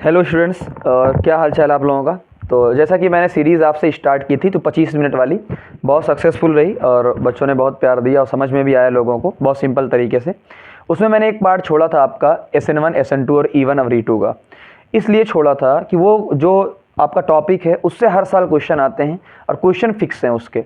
Hello students, क्या हाल चाल आप लोगों का। तो जैसा कि मैंने सीरीज़ आपसे स्टार्ट की थी तो 25 मिनट वाली बहुत सक्सेसफुल रही और बच्चों ने बहुत प्यार दिया और समझ में भी आया लोगों को बहुत सिंपल तरीके से। उसमें मैंने एक पार्ट छोड़ा था आपका SN1 SN2 और E1 और E2 का। इसलिए छोड़ा था कि वो जो आपका टॉपिक है उससे हर साल क्वेश्चन आते हैं और क्वेश्चन फिक्स हैं उसके,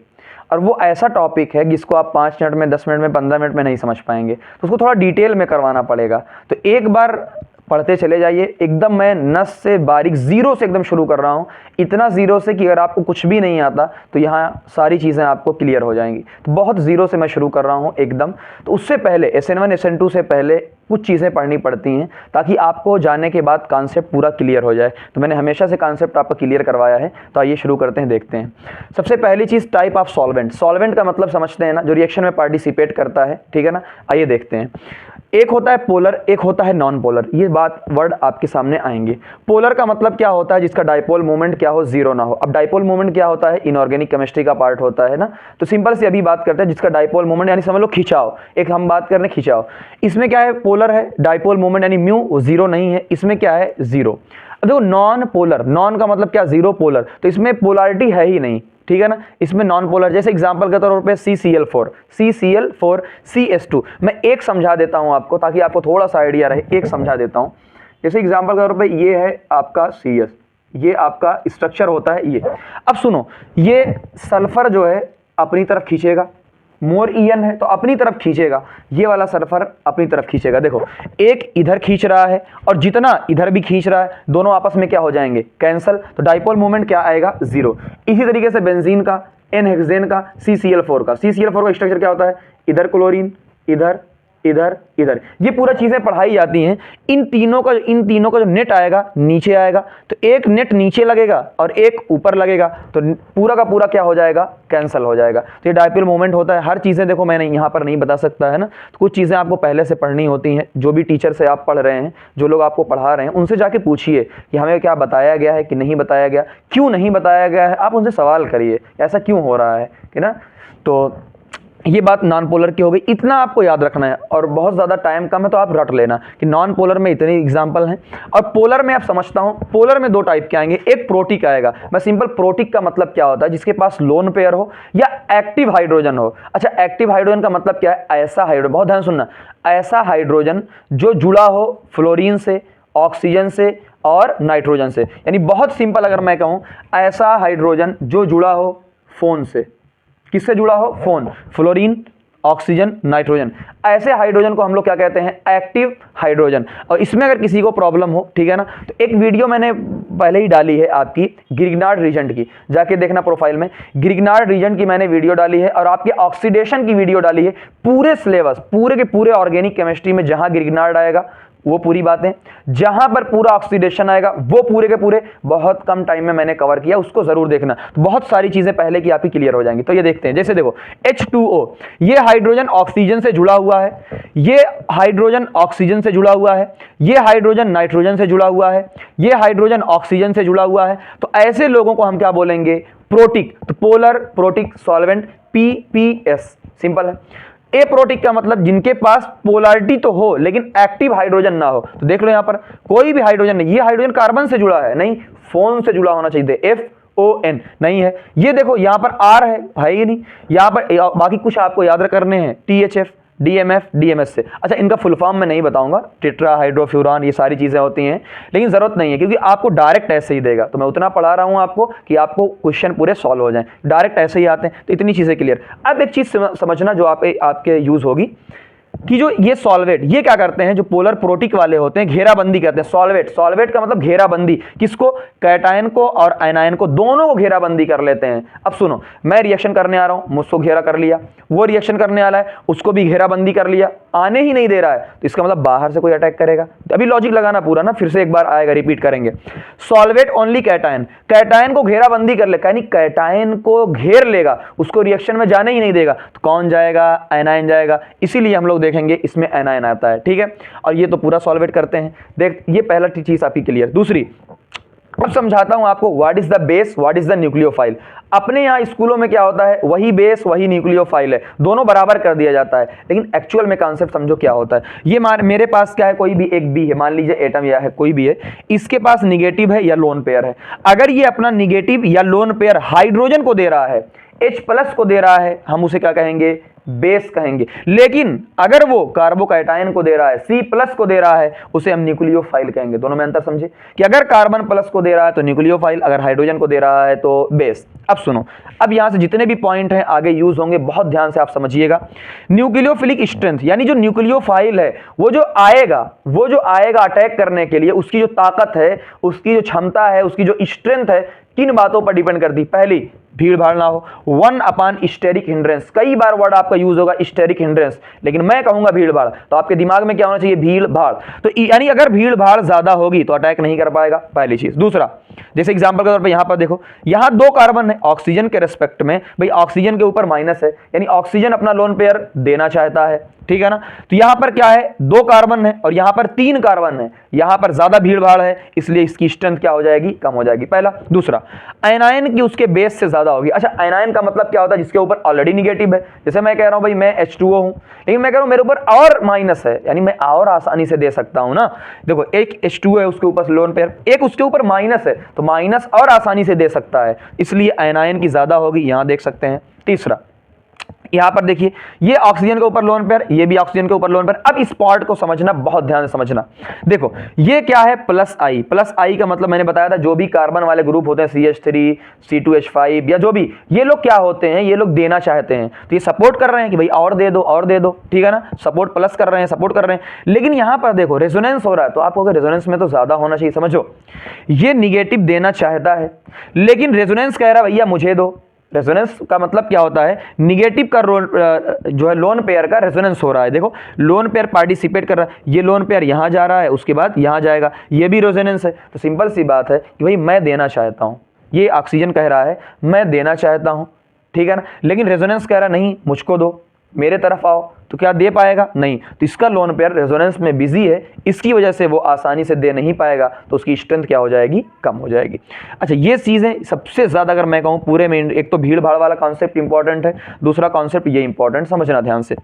और वो ऐसा टॉपिक है जिसको आप 5 मिनट में, 10 मिनट में, 15 मिनट में नहीं समझ पाएंगे, तो उसको थोड़ा डिटेल में करवाना पड़ेगा। तो एक बार पढ़ते चले जाइए एकदम। मैं नस से बारीक ज़ीरो से एकदम शुरू कर रहा हूँ, इतना ज़ीरो से कि अगर आपको कुछ भी नहीं आता तो यहाँ सारी चीज़ें आपको क्लियर हो जाएंगी। तो बहुत ज़ीरो से मैं शुरू कर रहा हूँ एकदम। तो उससे पहले SN1 SN2 से पहले कुछ चीज़ें पढ़नी पड़ती हैं ताकि आपको जाने के बाद कॉन्सेप्ट पूरा क्लियर हो जाए। तो मैंने हमेशा से कॉन्सेप्ट आपको क्लियर करवाया है। तो आइए शुरू करते हैं, देखते हैं। सबसे पहली चीज़, टाइप ऑफ सॉल्वेंट। सॉल्वेंट का मतलब समझते हैं ना, जो रिएक्शन में पार्टिसिपेट करता है, ठीक है ना। आइए देखते हैं। एक होता है पोलर, एक होता है नॉन पोलर। ये बात वर्ड आपके सामने आएंगे। पोलर का मतलब क्या होता है, जिसका डाइपोल मोमेंट क्या हो, जीरो ना हो। अब डाइपोल मोमेंट क्या होता है, इनऑर्गेनिक केमिस्ट्री का पार्ट होता है ना। तो सिंपल से अभी बात करते हैं जिसका डाइपोल मोमेंट यानी समझ लो खिंचाव। एक हम बात कर रहे हैं खिंचाव, इसमें क्या है, पोलर है, डाइपोल मोमेंट यानी म्यू वो जीरो नहीं है, इसमें क्या है, जीरो। अब देखो नॉन पोलर, नॉन का मतलब क्या, जीरो पोलर, तो इसमें पोलैरिटी है ही नहीं, ठीक है ना। इसमें नॉन पोलर, जैसे एग्जांपल के तौर पे CCl4, CCl4, CS2। मैं एक समझा देता हूं आपको ताकि आपको थोड़ा सा आइडिया रहे। एक समझा देता हूं, जैसे एग्जांपल के तौर पे ये है आपका CS, ये आपका स्ट्रक्चर होता है ये। अब सुनो, ये सल्फर जो है अपनी तरफ खींचेगा, मोर EN है तो अपनी तरफ खींचेगा, ये वाला सल्फर अपनी तरफ खींचेगा। देखो एक इधर खींच रहा है और जितना इधर भी खींच रहा है, दोनों आपस में क्या हो जाएंगे, कैंसल। तो डाइपोल मोमेंट क्या आएगा, जीरो। इसी तरीके से बेंजीन का, N-हेक्सेन का, CCl4 का। CCl4 का स्ट्रक्चर क्या होता है, इधर क्लोरीन, इधर, इधर, इधर। ये पूरा चीजें पढ़ाई जाती हैं। इन तीनों का जो नेट आएगा नीचे आएगा, तो एक नेट नीचे लगेगा और एक ऊपर लगेगा, तो पूरा का पूरा क्या हो जाएगा, कैंसल हो जाएगा। तो ये डाइपोल मोमेंट होता है। हर चीजें देखो मैंने यहाँ पर नहीं बता सकता है ना, तो कुछ चीजें आपको पहले से पढ़नी होती हैं। जो भी टीचर से आप पढ़ रहे हैं, जो लोग आपको पढ़ा रहे हैं, उनसे जाके पूछिए कि हमें क्या बताया गया है कि नहीं बताया गया, क्यों नहीं बताया गया है। आप उनसे सवाल करिए ऐसा क्यों हो रहा है कि ना। तो ये बात नॉन पोलर की हो गई, इतना आपको याद रखना है। और बहुत ज़्यादा टाइम कम है तो आप रट लेना कि नॉन पोलर में इतने एग्जाम्पल हैं। और पोलर में आप समझता हूँ, पोलर में दो टाइप के आएंगे। एक प्रोटिक आएगा। मैं सिंपल, प्रोटिक का मतलब क्या होता है, जिसके पास लोन पेयर हो या एक्टिव हाइड्रोजन हो। अच्छा, एक्टिव हाइड्रोजन का मतलब क्या है, ऐसा हाइड्रोजन, बहुत ध्यान सुनना, ऐसा हाइड्रोजन जो जुड़ा हो फ्लोरीन से, ऑक्सीजन से और नाइट्रोजन से। यानी बहुत सिंपल अगर मैं कहूँ, ऐसा हाइड्रोजन जो जुड़ा हो फोन से। किससे जुड़ा हो, फोन, फ्लोरीन, ऑक्सीजन, नाइट्रोजन। ऐसे हाइड्रोजन को हम लोग क्या कहते हैं, एक्टिव हाइड्रोजन। और इसमें अगर किसी को प्रॉब्लम हो, ठीक है ना, तो एक वीडियो मैंने पहले ही डाली है आपकी ग्रिग्नार्ड रीजेंट की, जाके देखना प्रोफाइल में। ग्रिग्नार्ड रीजेंट की मैंने वीडियो डाली है और आपके ऑक्सीडेशन की वीडियो डाली है। पूरे सिलेबस, पूरे के पूरे ऑर्गेनिक केमिस्ट्री में जहां ग्रिग्नार्ड आएगा वो पूरी बातें, जहां पर पूरा ऑक्सीडेशन आएगा वो पूरे के पूरे बहुत कम टाइम में मैंने कवर किया, उसको जरूर देखना। तो बहुत सारी चीजें पहले की आपकी क्लियर हो जाएंगी। तो ये देखते हैं, जैसे देखो H2O, ये हाइड्रोजन ऑक्सीजन से जुड़ा हुआ है, ये हाइड्रोजन ऑक्सीजन से जुड़ा हुआ है, ये हाइड्रोजन नाइट्रोजन से जुड़ा हुआ है, ये हाइड्रोजन ऑक्सीजन से जुड़ा हुआ है। तो ऐसे लोगों को हम क्या बोलेंगे, प्रोटिक। तो polar protic solvent, PPS, simple है। एप्रोटिक का मतलब जिनके पास पोलैरिटी तो हो लेकिन एक्टिव हाइड्रोजन ना हो। तो देख लो यहां पर कोई भी हाइड्रोजन नहीं, ये हाइड्रोजन कार्बन से जुड़ा है, नहीं, फोन से जुड़ा होना चाहिए, FON नहीं है। ये देखो यहां पर R है ही नहीं। यहां पर बाकी कुछ आपको याद करने हैं, THF, DMF, DMS से। अच्छा, इनका फुल फॉर्म मैं नहीं बताऊंगा, टेट्रा हाइड्रोफ्यूरान, ये सारी चीजें होती हैं, लेकिन जरूरत नहीं है क्योंकि आपको डायरेक्ट ऐसे ही देगा। तो मैं उतना पढ़ा रहा हूं आपको कि आपको क्वेश्चन पूरे सॉल्व हो जाएं, डायरेक्ट ऐसे ही आते हैं। तो इतनी चीजें क्लियर। अब एक चीज समझना जो आपके यूज होगी कि जो ये सॉल्वेट, ये क्या करते हैं, जो पोलर प्रोटिक वाले होते हैं, घेराबंदी करते हैं। सॉल्वेट, सॉल्वेट का मतलब घेराबंदी, किसको, कैटायन को और आयनायन को, दोनों को घेराबंदी कर लेते हैं। अब सुनो, मैं रिएक्शन करने आ रहा हूं, मुझको घेरा कर लिया, वो रिएक्शन करने वाला है, उसको भी घेराबंदी कर लिया, आने ही नहीं दे रहा है, तो इसका मतलब बाहर से कोई अटैक करेगा। तो अभी लॉजिक लगाना पूरा ना, फिर से एक बार आएगा, रिपीट करेंगे। सॉल्वेट ओनली कैटायन, कैटायन को घेराबंदी कर लेगा, यानी कैटायन को घेर लेगा, उसको रिएक्शन में जाने ही नहीं देगा। तो कौन जाएगा, एनायन जाएगा। इसीलिए हम लोग देखेंगे इसमें एनायन आता है, ठीक है। और ये तो पूरा सॉल्वेट करते हैं। देख, ये पहला चीज आपकी क्लियर। दूसरी, अब समझाता हूं आपको what is the base, what is the nucleophile. अपने यहाँ स्कूलों में क्या होता है, वही बेस वही न्यूक्लियोफाइल है, दोनों बराबर कर दिया जाता है, लेकिन एक्चुअल में कॉन्सेप्ट समझो क्या होता है। ये मेरे पास क्या है, कोई भी एक बी है, मान लीजिए एटम या है कोई भी है, इसके पास निगेटिव है या लोन पेयर है। अगर ये अपना निगेटिव या लोन पेयर हाइड्रोजन को दे रहा है, H+ को दे रहा है, हम उसे क्या कहेंगे, बेस कहेंगे। लेकिन अगर वो कार्बोकैटायन को दे रहा है, C+ को दे रहा है, उसे हम न्यूक्लियोफाइल कहेंगे। दोनों में अंतर समझे कि अगर कार्बन प्लस को दे रहा है तो न्यूक्लियोफाइल, अगर हाइड्रोजन को दे रहा है तो बेस। अब सुनो, अब यहां से जितने भी पॉइंट हैं आगे यूज होंगे, बहुत ध्यान से आप समझिएगा। न्यूक्लियोफिलिक स्ट्रेंथ यानी जो न्यूक्लियोफाइल है, वो जो आएगा अटैक करने के लिए, उसकी जो ताकत है, उसकी जो क्षमता है, उसकी जो स्ट्रेंथ है, किन बातों पर डिपेंड करती। पहली, भीड़ भाड़ ना हो, 1 स्टेरिक हिंड्रेंस। कई बार वर्ड आपका यूज होगा स्टेरिक हिंड्रेंस, लेकिन मैं कहूंगा भीड़ भाड़, तो आपके दिमाग में क्या होना चाहिए, भीड़ भाड़। तो यानी अगर भीड़ भाड़ ज्यादा होगी तो अटैक नहीं कर पाएगा, पहली चीज। दूसरा, जैसे एग्जांपल के तौर पे यहां पर देखो, यहां 2 कार्बन है, ऑक्सीजन के रेस्पेक्ट में भाई ऑक्सीजन के ऊपर माइनस है, यानी ऑक्सीजन अपना लोन पेयर देना चाहता है, ठीक है ना। तो यहां पर क्या है, 2 कार्बन है और यहां पर 3 कार्बन है, यहां पर ज्यादा भीड़ भाड़ है, इसलिए इसकी स्ट्रेंथ क्या हो जाएगी, कम हो जाएगी, पहला। दूसरा, आयनायन की उसके बेस से ज्यादा होगी। अच्छा, आयनायन का मतलब क्या होता है, जिसके ऊपर ऑलरेडी निगेटिव है। जैसे मैं कह रहा हूं भाई मैं H2O हूं, लेकिन मैं कह रहा हूं मेरे ऊपर और माइनस है, यानी मैं और आसानी से दे सकता हूं ना। देखो, एक H2O है, उसके ऊपर लोन पेयर, एक उसके ऊपर माइनस है, तो माइनस और आसानी से दे सकता है, इसलिए आयनायन की ज्यादा होगी, यहां देख सकते हैं। तीसरा, यहां पर देखिए, ये ऑक्सीजन के ऊपर लोन पेयर, ये भी ऑक्सीजन के ऊपर लोन पेयर। अब इस पार्ट को समझना, बहुत ध्यान से समझना। देखो, ये क्या है, +I। +I का मतलब मैंने बताया था, जो भी कार्बन वाले ग्रुप होते हैं, CH3, C2H5 या जो भी, ये लोग क्या होते हैं, ये लोग देना चाहते हैं, तो ये सपोर्ट कर रहे हैं कि भाई और दे दो, और दे दो, ठीक है ना। सपोर्ट प्लस कर रहे हैं, सपोर्ट कर रहे हैं। लेकिन यहां पर देखो रेजोनेंस हो रहा है, तो आपको रेजोनेंस में तो ज्यादा होना चाहिए, समझो। ये निगेटिव देना चाहता है, लेकिन रेजोनेंस कह रहा है भैया मुझे दो। रेजोनेंस का मतलब क्या होता है, निगेटिव का जो है लोन पेयर का रेजोनेंस हो रहा है। देखो, लोन पेयर पार्टिसिपेट कर रहा है, ये लोन पेयर यहां जा रहा है, उसके बाद यहां जाएगा, ये भी रेजोनेंस है। तो सिंपल सी बात है कि भाई मैं देना चाहता हूं, ये ऑक्सीजन कह रहा है मैं देना चाहता हूं, ठीक है ना, लेकिन रेजोनेंस कह रहा है नहीं मुझको दो, मेरे तरफ आओ, तो क्या दे पाएगा, नहीं। तो इसका लोन पेयर रेजोनेंस में बिजी है, इसकी वजह से वो आसानी से दे नहीं पाएगा, तो उसकी स्ट्रेंथ क्या हो जाएगी, कम हो जाएगी। अच्छा, ये चीजें सबसे ज्यादा अगर मैं कहूं पूरे में, एक तो भीड़ भाड़ वाला कॉन्सेप्ट इंपॉर्टेंट है, दूसरा कॉन्सेप्ट ये इंपॉर्टेंट समझना ध्यान से।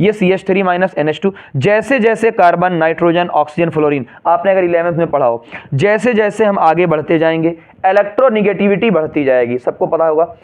ये CH3 - NH2, जैसे जैसे कार्बन, नाइट्रोजन, ऑक्सीजन, फ्लोरीन, आपने अगर 11th में पढ़ा हो, जैसे जैसे हम आगे बढ़ते जाएंगे इलेक्ट्रोनिगेटिविटी बढ़ती जाएगी, सबको पता होगा।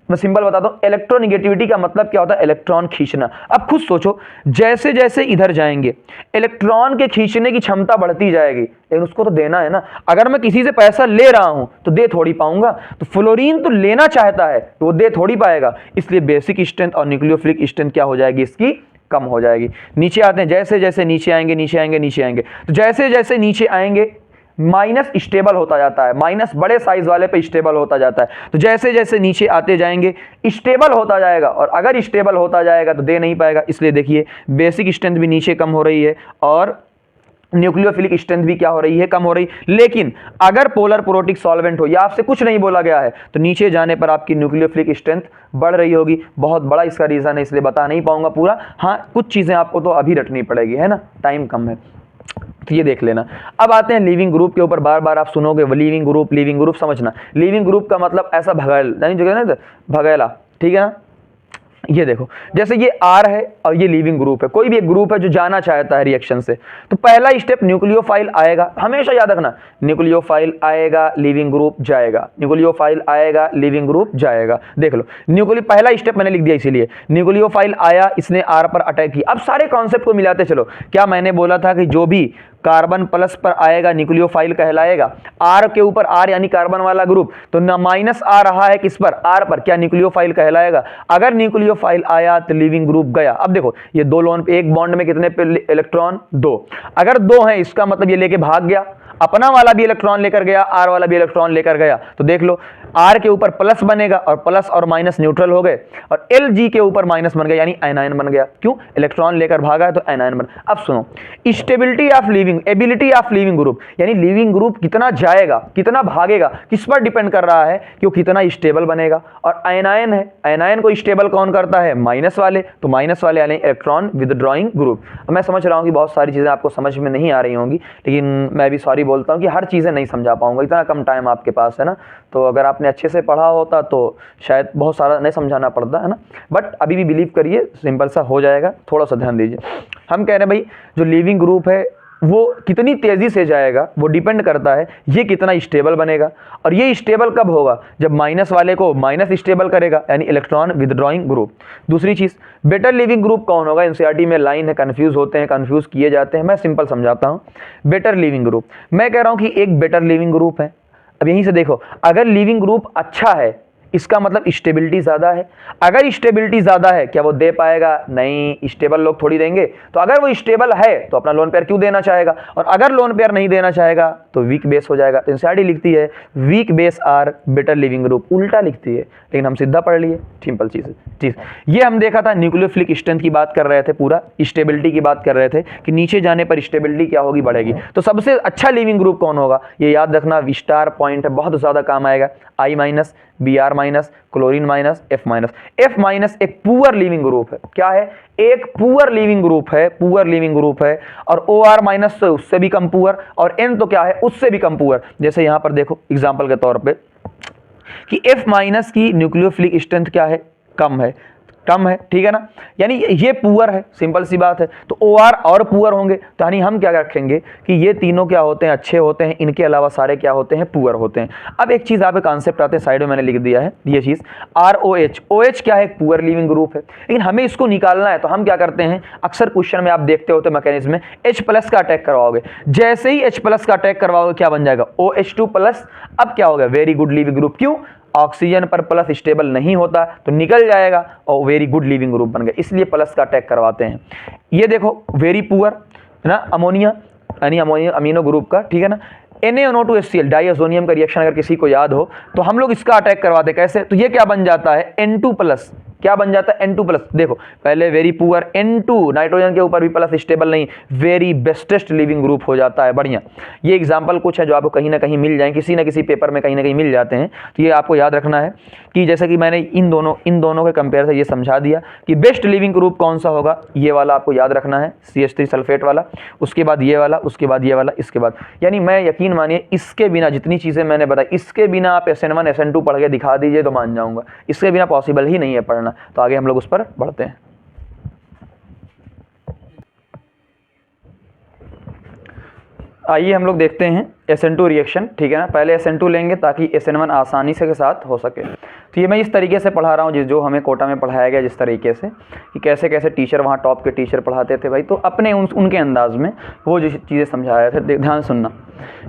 मैं सिंपल बताता हूं, इलेक्ट्रोनिगेटिविटी का मतलब क्या होता है, इलेक्ट्रॉन खींचना। अब खुद सोचो, जैसे जैसे इधर जाएंगे इलेक्ट्रॉन के खींचने की क्षमता बढ़ती जाएगी, लेकिन उसको तो देना है ना। अगर मैं किसी से पैसा ले रहा हूं तो दे थोड़ी पाऊंगा, तो फ्लोरीन तो लेना चाहता है तो वो दे थोड़ी पाएगा, इसलिए बेसिक स्ट्रेंथ और न्यूक्लियोफिलिक स्ट्रेंथ क्या हो जाएगी, इसकी कम हो जाएगी। नीचे आते हैं, जैसे जैसे नीचे आएंगे, नीचे आएंगे, नीचे आएंगे, तो जैसे जैसे नीचे आएंगे माइनस स्टेबल होता जाता है, माइनस बड़े साइज वाले पे स्टेबल होता जाता है। तो जैसे जैसे नीचे आते जाएंगे स्टेबल होता जाएगा, और अगर स्टेबल होता जाएगा तो दे नहीं पाएगा, इसलिए देखिए बेसिक स्ट्रेंथ भी नीचे कम हो रही है और न्यूक्लियोफिलिक स्ट्रेंथ भी क्या हो रही है, कम हो रही। लेकिन अगर पोलर प्रोटिक सॉल्वेंट हो, या आपसे कुछ नहीं बोला गया है, तो नीचे जाने पर आपकी न्यूक्लियोफिलिक स्ट्रेंथ बढ़ रही होगी। बहुत बड़ा इसका रीजन है, इसलिए बता नहीं पाऊंगा पूरा। हाँ, कुछ चीजें आपको तो अभी रटनी पड़ेगी, है ना, टाइम कम है, तो ये देख लेना। अब आते हैं लिविंग ग्रुप के ऊपर, बार बार आप सुनोगे लिविंग ग्रुप समझना। लिविंग ग्रुप का मतलब ऐसा भगैल नहीं, जो है ना भगैला, ठीक है ना। ये देखो, जैसे ये R है और ये लिविंग ग्रुप है, कोई भी एक ग्रुप है जो जाना चाहता है रिएक्शन से, तो पहला स्टेप न्यूक्लियोफाइल आएगा, हमेशा याद रखना, न्यूक्लियोफाइल आएगा, लिविंग ग्रुप जाएगा, न्यूक्लियोफाइल आएगा, लिविंग ग्रुप जाएगा। देख लो, पहला स्टेप मैंने लिख दिया, इसीलिए न्यूक्लियोफाइल आया, इसने R पर अटैक किया। अब सारे कॉन्सेप्ट को मिलाते चलो, क्या मैंने बोला था कि जो भी कार्बन प्लस पर आएगा न्यूक्लियोफाइल कहलाएगा। R के ऊपर R यानी कार्बन वाला ग्रुप, तो ना माइनस आ रहा है किस पर, R पर, क्या न्यूक्लियोफाइल कहलाएगा। अगर न्यूक्लियोफाइल आया तो लिविंग ग्रुप गया। अब देखो, ये 2 लोन पे, एक बॉन्ड में कितने पे इलेक्ट्रॉन, 2। अगर 2 है, इसका मतलब ये लेके भाग गया, अपना वाला भी इलेक्ट्रॉन लेकर गया, R वाला भी इलेक्ट्रॉन लेकर गया, तो देख लो R के ऊपर प्लस बनेगा और प्लस और माइनस न्यूट्रल हो गए, और Lg के ऊपर माइनस बन गया, यानी एनायन बन गया। क्यों, इलेक्ट्रॉन लेकर भागा है तो एनायन बन। अब सुनो, stability of living, ability of leaving group, यानी लिविंग ग्रुप कितना जाएगा, कितना भागेगा, किस पर डिपेंड कर रहा है कि वो कितना स्टेबल बनेगा। और एनायन है, एनायन को स्टेबल कौन करता है, माइनस वाले, तो माइनस वाले यानी इलेक्ट्रॉन विदड्रॉइंग ग्रुप। मैं समझ रहा हूँ कि बहुत सारी चीजें आपको समझ में नहीं आ रही होंगी, लेकिन मैं भी सॉरी बोलता हूँ कि हर चीज़ें नहीं समझा पाऊंगा, इतना कम टाइम आपके पास है ना, तो अगर आपने अच्छे से पढ़ा होता तो शायद बहुत सारा नहीं समझाना पड़ता है ना, बट अभी भी बिलीव करिए सिंपल सा हो जाएगा, थोड़ा सा ध्यान दीजिए। हम कह रहे हैं भाई जो लिविंग ग्रुप है वो कितनी तेज़ी से जाएगा वो डिपेंड करता है ये कितना स्टेबल बनेगा, और ये स्टेबल कब होगा जब माइनस वाले को माइनस स्टेबल करेगा, यानी इलेक्ट्रॉन विदड्रॉइंग ग्रुप। दूसरी चीज़, बेटर लिविंग ग्रुप कौन होगा, एनसीईआरटी में लाइन है, कन्फ्यूज़ होते हैं, कन्फ्यूज़ किए जाते हैं, मैं सिंपल समझाता हूँ। बेटर लिविंग ग्रुप, मैं कह रहा हूँ कि एक बेटर लिविंग ग्रुप है। अब यहीं से देखो, अगर लिविंग ग्रुप अच्छा है इसका मतलब स्टेबिलिटी ज़्यादा है। अगर स्टेबिलिटी ज़्यादा है क्या वो दे पाएगा, नहीं, स्टेबल लोग थोड़ी देंगे। तो अगर वो स्टेबल है तो अपना लोन पेयर क्यों देना चाहेगा, और अगर लोन पेयर नहीं देना चाहेगा तो वीक बेस हो जाएगा। तो एनसीईआरटी लिखती है weak base are better leaving group, उल्टा लिखती है, लेकिन हम सीधा पढ़ लिए, सिंपल चीज़ है। ये हम देखा था न्यूक्लियोफिलिक स्ट्रेंथ की बात कर रहे थे, पूरा स्टेबिलिटी की बात कर रहे थे कि नीचे जाने पर स्टेबिलिटी क्या होगी, बढ़ेगी। तो सबसे अच्छा लिविंग ग्रुप कौन होगा, ये याद रखना, स्टार पॉइंट है, बहुत ज़्यादा काम आएगा। I minus, B R minus, chlorine minus, F minus. F minus एक पुअर लिविंग ग्रुप है, क्या है, एक पुअर लिविंग ग्रुप है, पुअर लिविंग ग्रुप है। और ओ आर माइनस तो उससे भी कम पुअर, और एन तो क्या है, उससे भी कम पुअर। जैसे यहां पर देखो एग्जांपल के तौर पे कि एफ माइनस की न्यूक्लियोफिलिक स्ट्रेंथ क्या है, कम है, कम है, ठीक है ना, यानी ये पुअर है, सिंपल सी बात है। तो ओ आर और पुअर होंगे, तो यानी हम क्या रखेंगे कि ये तीनों क्या होते हैं, अच्छे होते हैं, इनके अलावा सारे क्या होते हैं, पुअर होते हैं। अब एक चीज़ आप कॉन्सेप्ट आते हैं, साइड में मैंने लिख दिया है ये चीज़, R O H. O H क्या है, एक पुअर लिविंग ग्रुप है, लेकिन हमें इसको निकालना है, तो हम क्या करते हैं, अक्सर क्वेश्चन में आप देखते होते मैकेनिज्म में H प्लस का अटैक करवाओगे, जैसे ही H प्लस का अटैक करवाओगे क्या बन जाएगा, OH2 प्लस। अब क्या होगा, वेरी गुड लिविंग ग्रुप, क्यों, ऑक्सीजन पर प्लस स्टेबल नहीं होता तो निकल जाएगा और वेरी गुड लिविंग ग्रुप बन गया, इसलिए प्लस का अटैक करवाते हैं। ये देखो वेरी पुअर है ना, अमोनिया यानी अमोनिया अमीनो ग्रुप का, ठीक है ना, NaNO2HCl डाइअज़ोनियम का रिएक्शन अगर किसी को याद हो तो हम लोग इसका अटैक करवाते कैसे, तो ये क्या बन जाता है, N2 प्लस, क्या बन जाता है, N2 प्लस। देखो पहले वेरी पुअर, N2 नाइट्रोजन के ऊपर भी प्लस स्टेबल नहीं, वेरी बेस्टेस्ट लिविंग ग्रुप हो जाता है, बढ़िया। ये एग्जांपल कुछ है जो आपको कहीं ना कहीं मिल जाए, किसी ना किसी पेपर में कहीं ना कहीं मिल जाते हैं, तो ये आपको याद रखना है कि जैसे कि मैंने इन दोनों के कंपेयर से ये समझा दिया कि बेस्ट लिविंग ग्रुप कौन सा होगा, ये वाला आपको याद रखना है, CH3 सल्फेट वाला, उसके बाद ये वाला, उसके बाद ये वाला, इसके बाद, यानी मैं यकीन मानिए इसके बिना जितनी चीज़ें मैंने बताई, इसके बिना आप SN1 SN2 पढ़ के दिखा दीजिए तो मान जाऊंगा, इसके बिना पॉसिबल ही नहीं है पढ़ना। तो आगे हम लोग उस पर बढ़ते हैं। आइए हम लोग देखते हैं SN2 रिएक्शन, ठीक है ना। पहले SN2 लेंगे ताकि SN1 आसानी से के साथ हो सके। तो ये मैं इस तरीके से पढ़ा रहा हूँ जो हमें कोटा में पढ़ाया गया, जिस तरीके से कि कैसे कैसे टीचर वहाँ टॉप के टीचर पढ़ाते थे भाई, तो अपने उनके अंदाज में वो जो चीज़ें समझाया थे, ध्यान सुनना।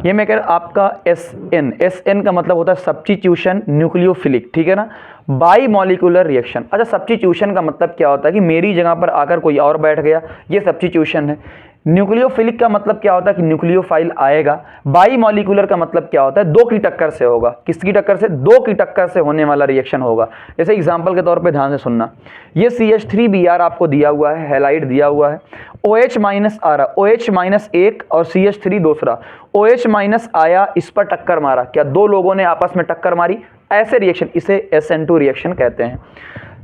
ये मैं कह रहा आपका SN का मतलब होता है सब्स्टिट्यूशन न्यूक्लियोफिलिक, ठीक है ना, बाई मॉलिक्यूलर रिएक्शन। अच्छा, सब्स्टिट्यूशन का मतलब क्या होता है कि मेरी जगह पर आकर कोई और बैठ गया, ये सब्स्टिट्यूशन है। न्यूक्लियोफिलिक का मतलब क्या होता है कि न्यूक्लियोफाइल आएगा। बाई मॉलिक्यूलर का मतलब क्या होता है, दो की टक्कर से होगा, किसकी टक्कर से, दो की टक्कर से होने वाला रिएक्शन होगा। जैसे एग्जांपल के तौर पे ध्यान से सुनना, ये CH3Br आपको दिया हुआ है, हैलाइड दिया हुआ है, OH माइनस आ रहा, OH माइनस एक और CH3 दूसरा, OH माइनस आया, इस पर टक्कर मारा, क्या दो लोगों ने आपस में टक्कर मारी, ऐसे रिएक्शन, इसे SN2 रिएक्शन कहते हैं।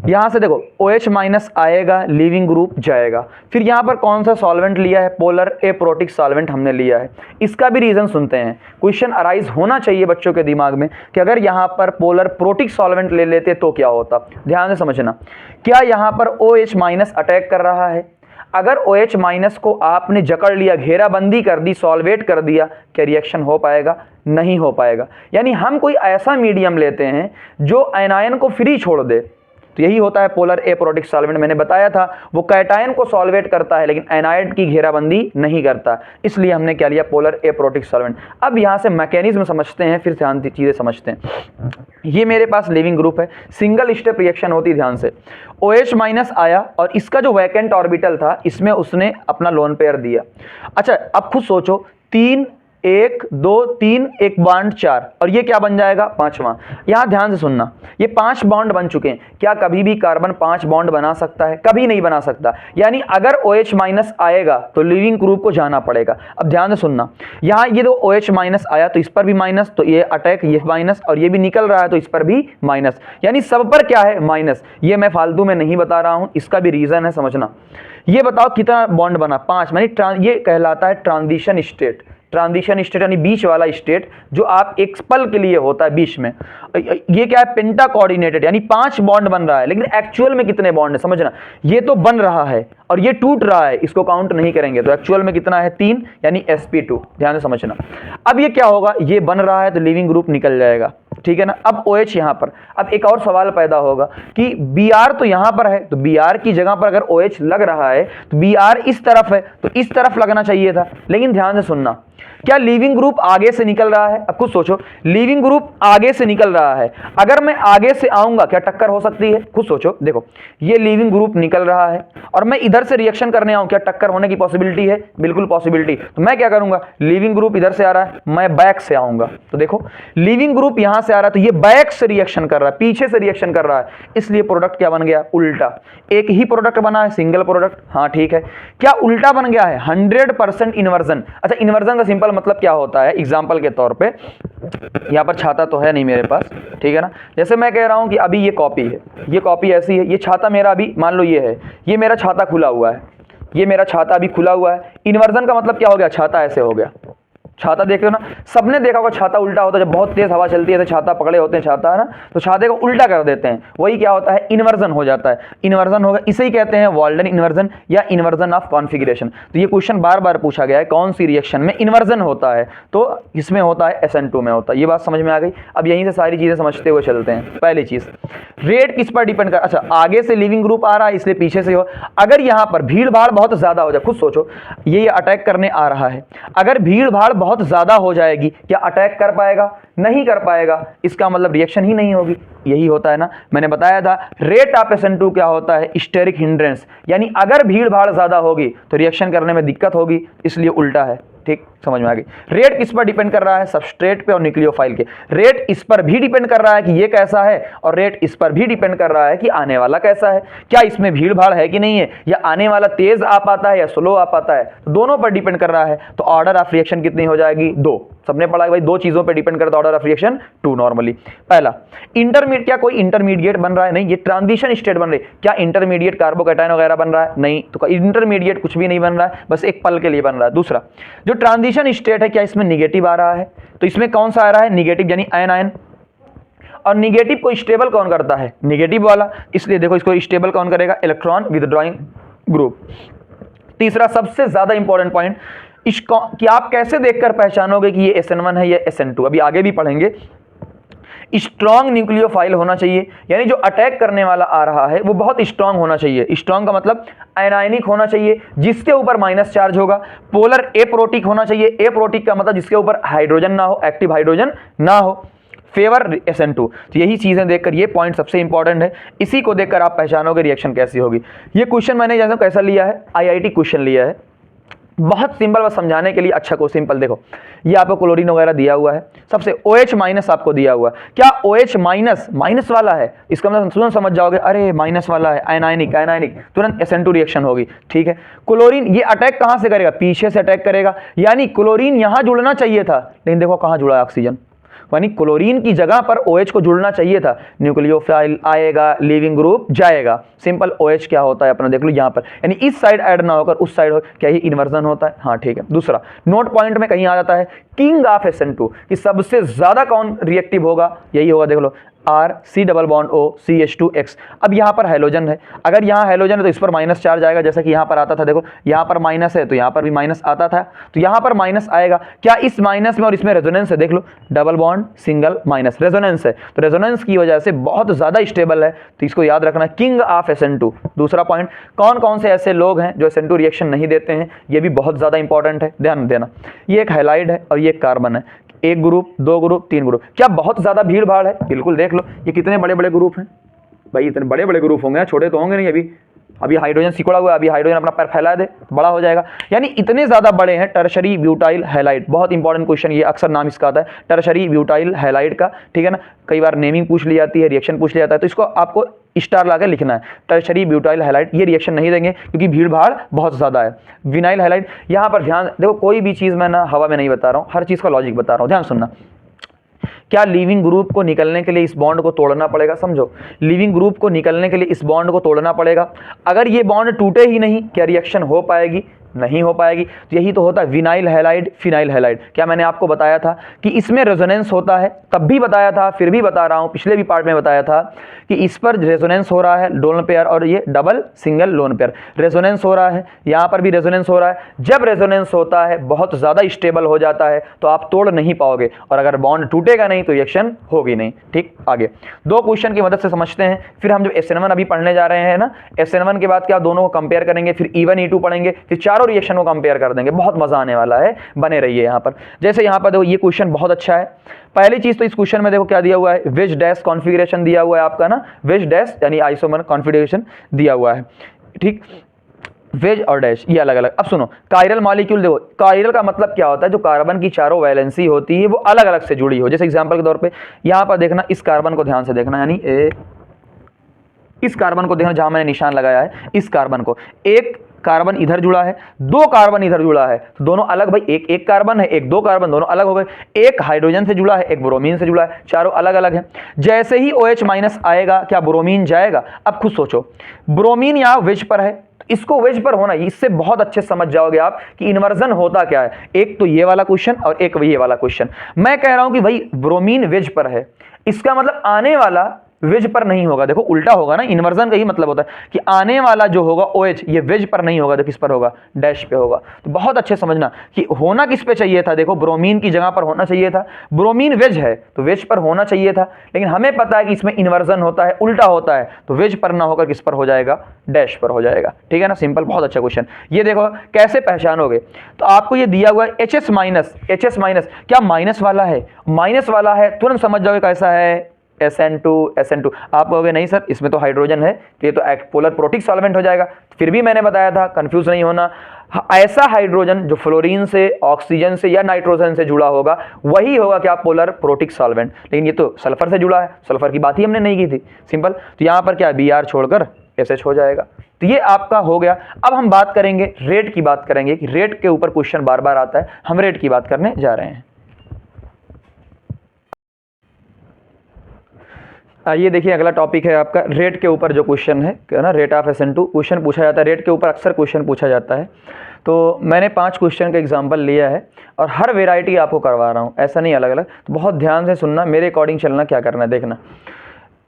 यहां से देखो OH माइनस आएगा, लिविंग ग्रुप जाएगा। फिर यहां पर कौन सा सॉल्वेंट लिया है, पोलर एप्रोटिक सॉल्वेंट हमने लिया है। इसका भी रीजन सुनते हैं, क्वेश्चन अराइज होना चाहिए बच्चों के दिमाग में कि अगर यहां पर पोलर प्रोटिक सॉल्वेंट ले लेते तो क्या होता। ध्यान से समझना, क्या यहां पर OH माइनस अटैक कर रहा है, अगर OH माइनस को आपने जकड़ लिया, घेराबंदी कर दी, सॉल्वेट कर दिया, क्या रिएक्शन हो पाएगा, नहीं हो पाएगा। यानी हम कोई ऐसा मीडियम लेते हैं जो एनायन को फ्री छोड़ दे, तो यही होता है पोलर एप्रोटिक सॉल्वेंट। मैंने बताया था वो कैटायन को सॉल्वेट करता है लेकिन एनाइड की घेराबंदी नहीं करता, इसलिए हमने क्या लिया, पोलर एप्रोटिक सॉल्वेंट। अब यहां से मैकेनिज्म समझते हैं, फिर ध्यान चीजें समझते हैं। ये मेरे पास लिविंग ग्रुप है, सिंगल स्टेप रिएक्शन होती, ध्यान से। OH माइनस आया और इसका जो वैकेंट ऑर्बिटल था इसमें उसने अपना लोन पेयर दिया। अच्छा अब खुद सोचो, 3 1 2 3 1 बॉन्ड 4 और ये क्या बन जाएगा, पांचवा। यहां ध्यान से सुनना, ये 5 बॉन्ड बन चुके हैं, क्या कभी भी कार्बन 5 बॉन्ड बना सकता है, कभी नहीं बना सकता। यानी अगर OH माइनस आएगा तो लिविंग ग्रुप को जाना पड़ेगा। अब ध्यान से सुनना, यहां ये तो OH माइनस आया तो इस पर भी माइनस, तो ये अटैक, ये माइनस, और ये भी निकल रहा है तो इस पर भी माइनस, यानी सब पर क्या है, माइनस। ये मैं फालतू में नहीं बता रहा हूं, इसका भी रीजन है, समझना। ये बताओ कितना बॉन्ड बना, 5, यानी ये कहलाता है ट्रांजिशन स्टेट। ट्रांजिशन स्टेट यानी बीच वाला स्टेट जो आप एक पल के लिए होता है बीच में, ये क्या है, पेंटा कोऑर्डिनेटेड यानी 5 बॉन्ड बन रहा है, लेकिन एक्चुअल में कितने बॉन्ड है समझना, ये तो बन रहा है और ये टूट रहा है, इसको काउंट नहीं करेंगे, तो एक्चुअल में कितना है 3 यानी sp2, ध्यान से समझना। अब ये क्या होगा, ये बन रहा है तो लिविंग ग्रुप निकल जाएगा, ठीक है ना। अब OH यहां पर, अब एक और सवाल पैदा होगा कि Br तो यहां पर है, तो Br की जगह पर अगर OH लग रहा है तो Br इस तरफ है तो इस तरफ लगना चाहिए था, लेकिन ध्यान से सुनना, क्या लिविंग ग्रुप आगे से निकल रहा है, अब कुछ सोचो, लिविंग ग्रुप आगे से निकल रहा है, अगर मैं आगे से आऊंगा क्या टक्कर हो सकती है, खुद सोचो, देखो ये लिविंग ग्रुप निकल रहा है और मैं इधर से रिएक्शन करने आऊं, क्या टक्कर होने की पॉसिबिलिटी है, बिल्कुल पॉसिबिलिटी, तो मैं क्या करूंगा, लिविंग ग्रुप इधर से आ रहा है, मैं बैक से आऊंगा, तो देखो लिविंग ग्रुप यहां से आ रहा है तो ये बैक से रिएक्शन कर रहा है, पीछे से रिएक्शन कर रहा है, इसलिए प्रोडक्ट क्या बन गया, उल्टा, एक ही प्रोडक्ट बना है सिंगल प्रोडक्ट, हाँ ठीक है, क्या उल्टा बन गया है, 100% इन्वर्जन। अच्छा, इन्वर्जन का सिंपल मतलब क्या होता है, एग्जांपल के तौर पे, यहां पर छाता तो है नहीं मेरे पास, ठीक है ना, जैसे मैं कह रहा हूं कि अभी ये कॉपी है, ये कॉपी ऐसी है, ये छाता मेरा अभी मान लो ये है, ये मेरा छाता खुला हुआ है, ये मेरा छाता अभी खुला हुआ है, इन्वर्जन का मतलब क्या हो गया, छाता ऐसे हो गया, छाता देख रहे हो ना, सबने देखा होगा छाता उल्टा होता है, जब बहुत तेज हवा चलती है तो छाता पकड़े होते हैं, छाता है ना, तो छाते को उल्टा कर देते हैं, वही क्या होता है, इन्वर्जन हो जाता है, इन्वर्जन होगा, इसे ही कहते हैं वाल्डन इन्वर्जन या इन्वर्जन ऑफ कॉन्फिगरेशन। तो ये क्वेश्चन बार बार पूछा गया है, कौन सी रिएक्शन में इन्वर्जन होता है, तो इसमें होता है SN2 में होता है, ये बात समझ में आ गई। अब यहीं से सारी चीजें समझते हुए चलते हैं। पहली चीज, रेट किस पर डिपेंड कर, अच्छा आगे से लिविंग ग्रुप आ रहा है इसलिए पीछे से हो, अगर यहां पर भीड़ भाड़ बहुत ज्यादा हो जाए, खुद सोचो ये अटैक करने आ रहा है, अगर भीड़ भाड़ बहुत ज्यादा हो जाएगी, क्या अटैक कर पाएगा, नहीं कर पाएगा, इसका मतलब रिएक्शन ही नहीं होगी, यही होता है ना, मैंने बताया था रेट ऑफ SN2 क्या होता है, स्टेरिक हिंड्रेंस, यानी अगर भीड़ भाड़ ज्यादा होगी तो रिएक्शन करने में दिक्कत होगी, इसलिए उल्टा है, ठीक, समझ में आ गई। रेट किस पर डिपेंड कर रहा है, सबस्ट्रेट पे और न्यूक्लियोफाइल के, रेट इस पर भी डिपेंड कर रहा है कि ये कैसा है, और रेट इस पर भी डिपेंड कर रहा है कि आने वाला कैसा है, क्या इसमें भीड़ भाड़ है कि नहीं है, या आने वाला तेज आ पाता है या स्लो आ पाता है, तो दोनों पर डिपेंड कर रहा है, तो ऑर्डर ऑफ रिएक्शन कितनी हो जाएगी, 2, सबने पढ़ा है भाई, 2 चीजों पर डिपेंड करता है ऑर्डर ऑफ रिएक्शन 2 नॉर्मली। पहला, इंटरमीडिएट, क्या कोई इंटरमीडिएट बन रहा है, नहीं, ये ट्रांजिशन स्टेट बन रही, क्या इंटरमीडिएट कार्बोकैटायन वगैरह बन रहा है, नहीं, तो इंटरमीडिएट कुछ भी नहीं बन रहा है, बस एक पल के लिए बन रहा है। दूसरा, जो ट्रांजिशन स्टेट है क्या इसमें निगेटिव आ रहा है, तो इसमें कौन सा आ रहा है, निगेटिव, यानी आयन, और निगेटिव को स्टेबल कौन करता है, निगेटिव वाला, इसलिए देखो इसको स्टेबल कौन करेगा, इलेक्ट्रॉन विथड्रॉइंग ग्रुप। तीसरा सबसे ज्यादा इंपॉर्टेंट पॉइंट, इसको कि आप कैसे देखकर पहचानोगे कि ये SN1 है या SN2, अभी आगे भी पढ़ेंगे, स्ट्रॉन्ग न्यूक्लियोफाइल होना चाहिए, यानी जो अटैक करने वाला आ रहा है वो बहुत स्ट्रॉन्ग होना चाहिए, स्ट्रॉन्ग का मतलब आयनाइनिक होना चाहिए, जिसके ऊपर माइनस चार्ज होगा, पोलर एप्रोटिक होना चाहिए, एप्रोटिक का मतलब जिसके ऊपर हाइड्रोजन ना हो, एक्टिव हाइड्रोजन ना हो, फेवर SN2, तो यही चीजें देखकर, ये पॉइंट सबसे इंपॉर्टेंट है, इसी को देखकर आप पहचानोगे रिएक्शन कैसी होगी। ये क्वेश्चन मैंने जैसे कैसा लिया है, IIT क्वेश्चन लिया है, बहुत सिंपल, बस समझाने के लिए अच्छा को सिंपल, देखो ये आपको क्लोरीन वगैरह दिया हुआ है, सबसे OH माइनस आपको दिया हुआ है, क्या OH माइनस माइनस वाला है, इसका मतलब तुरंत समझ जाओगे, अरे माइनस वाला है, आयनाइनिक आयनाइनिक, तुरंत SN2 रिएक्शन होगी, ठीक है। क्लोरीन ये अटैक कहां से करेगा, पीछे से अटैक करेगा, यानी क्लोरीन यहां जुड़ना चाहिए था, लेकिन देखो कहां जुड़ा है, ऑक्सीजन, यानी क्लोरीन की जगह पर OH को जुड़ना चाहिए था, न्यूक्लियोफाइल आएगा, लिविंग ग्रुप जाएगा, सिंपल OH क्या होता है अपना देख लो यहाँ पर, यानी इस साइड ऐड ना होकर उस साइड हो, क्या ही इन्वर्जन होता है, हाँ ठीक है। दूसरा नोट पॉइंट में कहीं आ जाता है किंग ऑफ SN2, कि सबसे ज्यादा कौन रिएक्टिव होगा, यही होगा, देख लो RC+O CH2X, अब यहाँ पर हैलोजन है, अगर यहाँ हैलोजन है तो इस पर माइनस चार्ज आएगा, जैसा कि यहाँ पर आता था, देखो यहाँ पर माइनस है तो यहाँ पर भी माइनस आता था, तो यहाँ पर माइनस आएगा, क्या इस माइनस में और इसमें रेजोनेंस है, देख लो double bond single minus, resonance है, तो रेजोनेंस की वजह से बहुत ज्यादा स्टेबल है, तो इसको याद रखना, किंग ऑफ SN2। दूसरा पॉइंट, कौन कौन से ऐसे लोग हैं जो SN2 रिएक्शन नहीं देते हैं, ये भी बहुत ज्यादा इंपॉर्टेंट है, ध्यान देना, ये एक हैलाइड है और ये एक कार्बन है, एक ग्रुप, 2 ग्रुप, 3 ग्रुप, क्या बहुत ज्यादा भीड़ भाड़ है, बिल्कुल देख लो ये कितने बड़े बड़े ग्रुप हैं भाई, इतने बड़े बड़े ग्रुप होंगे, छोटे तो होंगे नहीं, अभी हाइड्रोजन सिकुड़ा हुआ है, अभी हाइड्रोजन अपना पैर फैला दे बड़ा हो जाएगा, यानी इतने ज्यादा बड़े हैं। टर्शरी ब्यूटाइल हैलाइड, बहुत इंपॉर्टेंट क्वेश्चन, ये अक्सर नाम इसका आता है, टर्शरी ब्यूटाइल हैलाइड का, ठीक है ना, कई बार नेमिंग पूछ ली जाती है, रिएक्शन पूछ लिया जाता है, तो इसको आपको स्टार ला के लिखना है, टर्शरी ब्यूटाइल हैलाइड, ये रिएक्शन नहीं देंगे क्योंकि भीड़ भाड़ बहुत ज्यादा है। विनाइल हैलाइड, यहाँ पर ध्यान देखो, कोई भी चीज मैं ना हवा में नहीं बता रहा हूँ, हर चीज का लॉजिक बता रहा हूँ, ध्यान सुनना। क्या लिविंग ग्रुप को निकलने के लिए इस बॉन्ड को तोड़ना पड़ेगा, समझो, लिविंग ग्रुप को निकलने के लिए इस बॉन्ड को तोड़ना पड़ेगा, अगर ये बॉन्ड टूटे ही नहीं क्या रिएक्शन हो पाएगी, नहीं हो पाएगी। तो यही तो होता है विनाइल हैलाइड फिनाइल हैलाइड। क्या मैंने आपको बताया था कि इसमें रेजोनेंस होता है, तब भी बताया था, फिर भी बता रहा हूं, पिछले भी पार्ट में बताया था कि इस पर रेजोनेंस हो रहा है लोन पेयर और ये double single lone pair resonance हो रहा है, यहां पर भी रेजोनेंस हो रहा है। जब रेजोनेंस होता है बहुत ज्यादा स्टेबल हो जाता है तो आप तोड़ नहीं पाओगे, और अगर बॉन्ड टूटेगा नहीं तो रिएक्शन होगी नहीं। ठीक, आगे दो क्वेश्चन की मदद से समझते हैं, फिर हम जो SN1 अभी पढ़ने जा रहे हैं ना, SN1 के बाद क्या दोनों को कंपेयर करेंगे, फिर E1 E2 पढ़ेंगे, फिर चारों रिएक्शन को कंपेयर कर देंगे। बहुत मजा आने वाला है, बने रहिए यहाँ पर। जैसे यहाँ पर देखो ये क्वेश्चन बहुत अच्छा है। पहली चीज तो इस क्वेश्चन में देखो क्या दिया हुआ है, वेज डैश कॉन्फ़िगरेशन दिया हुआ है आपका ना, वेज डैश यानी आइसोमर कॉन्फ़िगरेशन दिया हुआ है। ठीक, वेज और डैश ये अलग अलग। अब सुनो कायरल मॉलिक्यूल देखो, कायरल का मतलब क्या होता है, जो कार्बन की चारों वैलेंसी होती है वो अलग अलग से जुड़ी हो। जैसे एग्जांपल के तौर पे यहाँ पर देखना, इस कार्बन को ध्यान से देखना, यानी इस कार्बन को देखना जहां मैंने निशान लगाया है, इस कार्बन को, एक कार्बन इधर जुड़ा है, दो कार्बन इधर जुड़ा है, तो दोनों अलग भाई, एक एक कार्बन है, एक दो कार्बन, दोनों अलग हो गए। एक हाइड्रोजन से जुड़ा है, एक ब्रोमीन से जुड़ा है, चारों अलग अलग है। जैसे ही OH माइनस आएगा क्या ब्रोमीन जाएगा? अब खुद सोचो, ब्रोमीन यहाँ वेज पर है, इसको वेज पर होना, इससे बहुत अच्छे समझ जाओगे आप कि इन्वर्जन होता क्या है। एक तो ये वाला क्वेश्चन और एक ये वाला क्वेश्चन। मैं कह रहा हूं कि भाई ब्रोमीन वेज पर है, इसका मतलब आने वाला वेज पर नहीं होगा। देखो उल्टा होगा ना, इन्वर्जन का ही मतलब होता है कि आने वाला जो होगा OH ये वेज पर नहीं होगा, तो किस पर होगा? डैश पे होगा। तो बहुत अच्छे समझना कि होना किस पे चाहिए था, देखो ब्रोमीन की जगह पर होना चाहिए था। ब्रोमीन वेज है तो वेज पर होना चाहिए था, लेकिन हमें पता है कि इसमें इन्वर्जन होता है, उल्टा होता है, तो वेज पर ना होकर किस पर हो जाएगा? डैश पर हो जाएगा। ठीक है ना, सिंपल, बहुत अच्छा क्वेश्चन। ये देखो कैसे पहचानोगे, तो आपको ये दिया हुआ है HS माइनस, HS माइनस क्या माइनस वाला है? माइनस वाला है, तुरंत समझ जाओगे कैसा है, SN2 SN2। आप कहोगे नहीं सर इसमें तो हाइड्रोजन है, तो ये तो पोलर प्रोटिक सॉल्वेंट हो जाएगा। फिर भी मैंने बताया था, कंफ्यूज नहीं होना, ऐसा हाइड्रोजन जो फ्लोरीन से, ऑक्सीजन से या नाइट्रोजन से जुड़ा होगा वही होगा क्या? Polar protic solvent. लेकिन ये तो सल्फर से जुड़ा है, सल्फर की बात ही हमने नहीं की थी, सिंपल। तो यहाँ पर क्या Br छोड़कर SH हो जाएगा। तो ये आपका हो गया। अब हम बात करेंगे रेट की, बात करेंगे कि रेट के ऊपर क्वेश्चन बार बार आता है, हम रेट की बात करने जा रहे हैं। ये देखिए अगला टॉपिक है आपका रेट के ऊपर जो क्वेश्चन है ना, रेट ऑफ SN2 क्वेश्चन पूछा जाता है, रेट के ऊपर अक्सर क्वेश्चन पूछा जाता है। तो मैंने 5 क्वेश्चन का एग्जांपल लिया है और हर वेराइटी आपको करवा रहा हूँ, ऐसा नहीं अलग अलग। तो बहुत ध्यान से सुनना, मेरे अकॉर्डिंग चलना, क्या करना है देखना।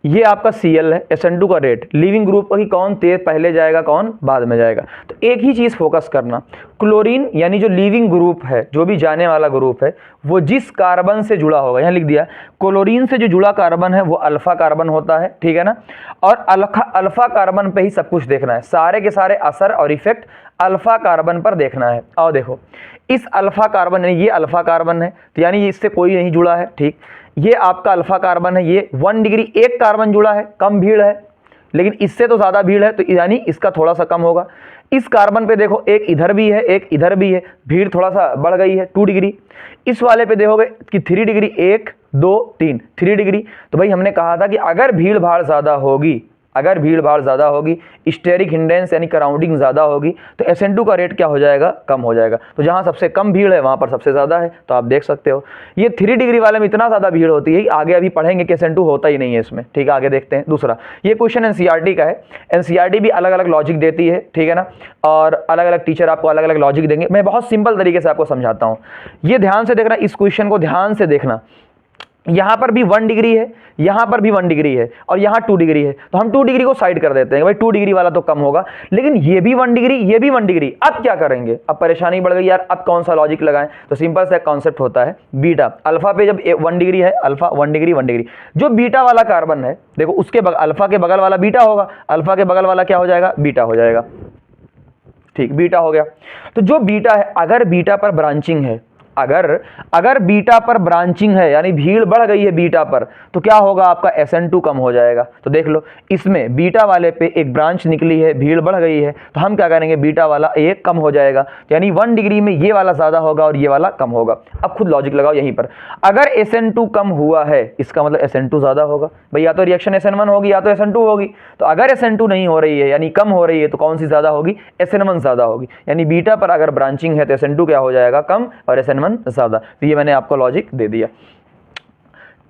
ये आपका Cl है, SN2 का रेट, लिविंग ग्रुप की कौन तेज पहले जाएगा कौन बाद में जाएगा। तो एक ही चीज़ फोकस करना, क्लोरीन यानी जो लिविंग ग्रुप है, जो भी जाने वाला ग्रुप है, वो जिस कार्बन से जुड़ा होगा, यहाँ लिख दिया क्लोरीन से जो जुड़ा कार्बन है वो अल्फा कार्बन होता है। ठीक है ना, और अल्फा कार्बन पे ही सब कुछ देखना है, सारे के सारे असर और इफेक्ट अल्फा कार्बन पर देखना है। और देखो इस अल्फा कार्बन, ये अल्फा कार्बन है तो यानी इससे कोई नहीं जुड़ा है। ठीक, ये आपका अल्फा कार्बन है, ये 1 डिग्री एक कार्बन जुड़ा है, कम भीड़ है, लेकिन इससे तो ज़्यादा भीड़ है, तो यानी इसका थोड़ा सा कम होगा। इस कार्बन पे देखो एक इधर भी है एक इधर भी है, भीड़ थोड़ा सा बढ़ गई है 2 डिग्री। इस वाले पे देखोगे कि 3 डिग्री, 1 2 3 3 डिग्री। तो भाई हमने कहा था कि अगर भीड़ भाड़ ज़्यादा होगी, अगर भीड़ भाड़ ज़्यादा होगी, स्टेरिक हिंडेंस यानी क्राउडिंग ज़्यादा होगी, तो SN2 का रेट क्या हो जाएगा? कम हो जाएगा। तो जहाँ सबसे कम भीड़ है वहाँ पर सबसे ज़्यादा है, तो आप देख सकते हो ये 3 डिग्री वाले में इतना ज़्यादा भीड़ होती है, आगे अभी पढ़ेंगे कि SN2 होता ही नहीं है इसमें। ठीक है, आगे देखते हैं। दूसरा ये क्वेश्चन NCERT का है, NCERT भी अलग अलग लॉजिक देती है, ठीक है ना, और अलग अलग टीचर आपको अलग अलग लॉजिक देंगे। मैं बहुत सिंपल तरीके से आपको समझाता हूँ, ये ध्यान से देखना, इस क्वेश्चन को ध्यान से देखना। यहाँ पर भी 1 डिग्री है, यहाँ पर भी 1 डिग्री है, और यहाँ 2 डिग्री है, तो हम 2 डिग्री को साइड कर देते हैं, भाई 2 डिग्री वाला तो कम होगा, लेकिन ये भी 1 डिग्री, ये भी 1 डिग्री। अब क्या करेंगे? अब परेशानी बढ़ गई यार, अब कौन सा लॉजिक लगाएं? तो सिंपल सा कॉन्सेप्ट होता है बीटा। अल्फा पे जब 1 डिग्री है, अल्फा 1 डिग्री 1 डिग्री, जो बीटा वाला कार्बन है देखो उसके अल्फा के बगल वाला बीटा होगा, अल्फा के बगल वाला क्या हो जाएगा? बीटा हो जाएगा। ठीक, बीटा हो गया। तो जो बीटा है, अगर बीटा पर ब्रांचिंग है, अगर बीटा पर ब्रांचिंग है यानी भीड़ बढ़ गई है बीटा पर, तो क्या होगा? आपका SN2 कम हो जाएगा। तो देख लो इसमें बीटा वाले पे एक ब्रांच निकली है, भीड़ बढ़ गई है, तो हम क्या करेंगे? बीटा वाला एक कम हो जाएगा, यानी 1 डिग्री में ये वाला ज़्यादा होगा और ये वाला कम होगा। अब खुद लॉजिक लगाओ यहीं पर, अगर SN2 कम हुआ है इसका मतलब SN2 ज़्यादा होगा। भाई या तो रिएक्शन SN1 होगी या तो SN2 होगी। तो अगर SN2 नहीं हो रही है यानी कम हो रही है, तो कौन सी ज़्यादा होगी? SN1 ज़्यादा होगी। यानी बीटा पर अगर ब्रांचिंग है तो SN2 क्या हो जाएगा? कम, और SN1 ज़्यादा। तो ये मैंने आपको लॉजिक दे दिया।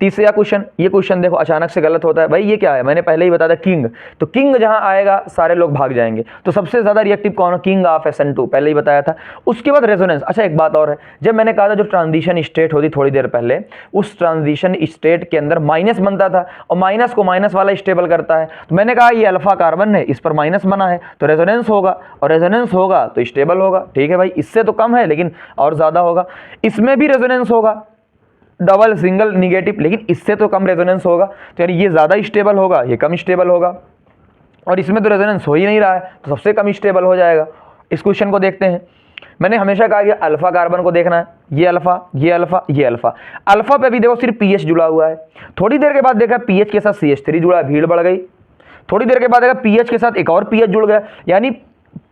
तीसरा क्वेश्चन, ये क्वेश्चन देखो अचानक से गलत होता है भाई, ये क्या है, मैंने पहले ही बताया था किंग, तो किंग जहां आएगा सारे लोग भाग जाएंगे, तो सबसे ज्यादा रिएक्टिव कौन है, किंग ऑफ SN2, पहले ही बताया था। उसके बाद रेजोनेंस। अच्छा एक बात और है, जब मैंने कहा था जो ट्रांजिशन स्टेट होती थोड़ी देर पहले, उस ट्रांजिशन स्टेट के अंदर माइनस बनता था और माइनस को माइनस वाला स्टेबल करता है, तो मैंने कहा ये अल्फा कार्बन है, इस पर माइनस बना है तो रेजोनेंस होगा, और रेजोनेंस होगा तो स्टेबल होगा। ठीक है भाई, इससे तो कम है लेकिन और ज्यादा होगा। इसमें भी रेजोनेंस होगा, डबल सिंगल निगेटिव, लेकिन इससे तो कम रेजोनेंस होगा, तो यानी ये ज़्यादा स्टेबल होगा, ये कम स्टेबल होगा, और इसमें तो रेजोनेंस हो ही नहीं रहा है तो सबसे कम स्टेबल हो जाएगा। इस क्वेश्चन को देखते हैं। मैंने हमेशा कहा कि अल्फा कार्बन को देखना है, ये अल्फा, ये अल्फा, ये अल्फा। अल्फा पे भी देखो सिर्फ पीएच जुड़ा हुआ है, थोड़ी देर के बाद देखा पीएच के साथ CH3 जुड़ा है, भीड़ बढ़ गई। थोड़ी देर के बाद देखा पीएच के साथ एक और पीएच जुड़ गया, यानी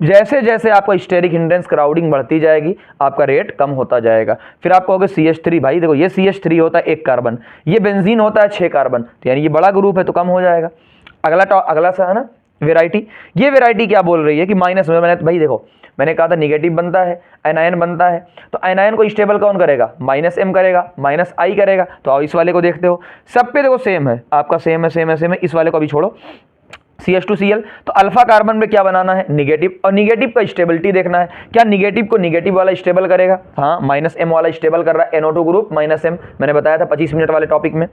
जैसे जैसे आपका स्टेरिक हिंड्रेंस क्राउडिंग बढ़ती जाएगी आपका रेट कम होता जाएगा। फिर आप कहोगे CH3, भाई देखो ये CH3 होता है 1 कार्बन, ये बेंजीन होता है 6 कार्बन, तो यानी ये बड़ा ग्रुप है तो कम हो जाएगा। अगला सा है ना वेराइटी, ये वेराइटी क्या बोल रही है कि माइनस में, मैंने भाई देखो मैंने कहा था निगेटिव बनता है, एनायन बनता है, तो एनायन को स्टेबल कौन करेगा, -M करेगा, -I करेगा। तो आओ इस वाले को देखते हो, सब पे देखो सेम है, आपका सेम है, सेम है, सेम है। इस वाले को अभी छोड़ो, CH2Cl, तो अल्फा कार्बन में क्या बनाना है, निगेटिव, और निगेटिव का स्टेबिलिटी देखना है, क्या निगेटिव को निगेटिव वाला स्टेबल करेगा, हाँ -M वाला स्टेबल कर रहा है, NO2 ग्रुप -M, मैंने बताया था 25 मिनट वाले टॉपिक में।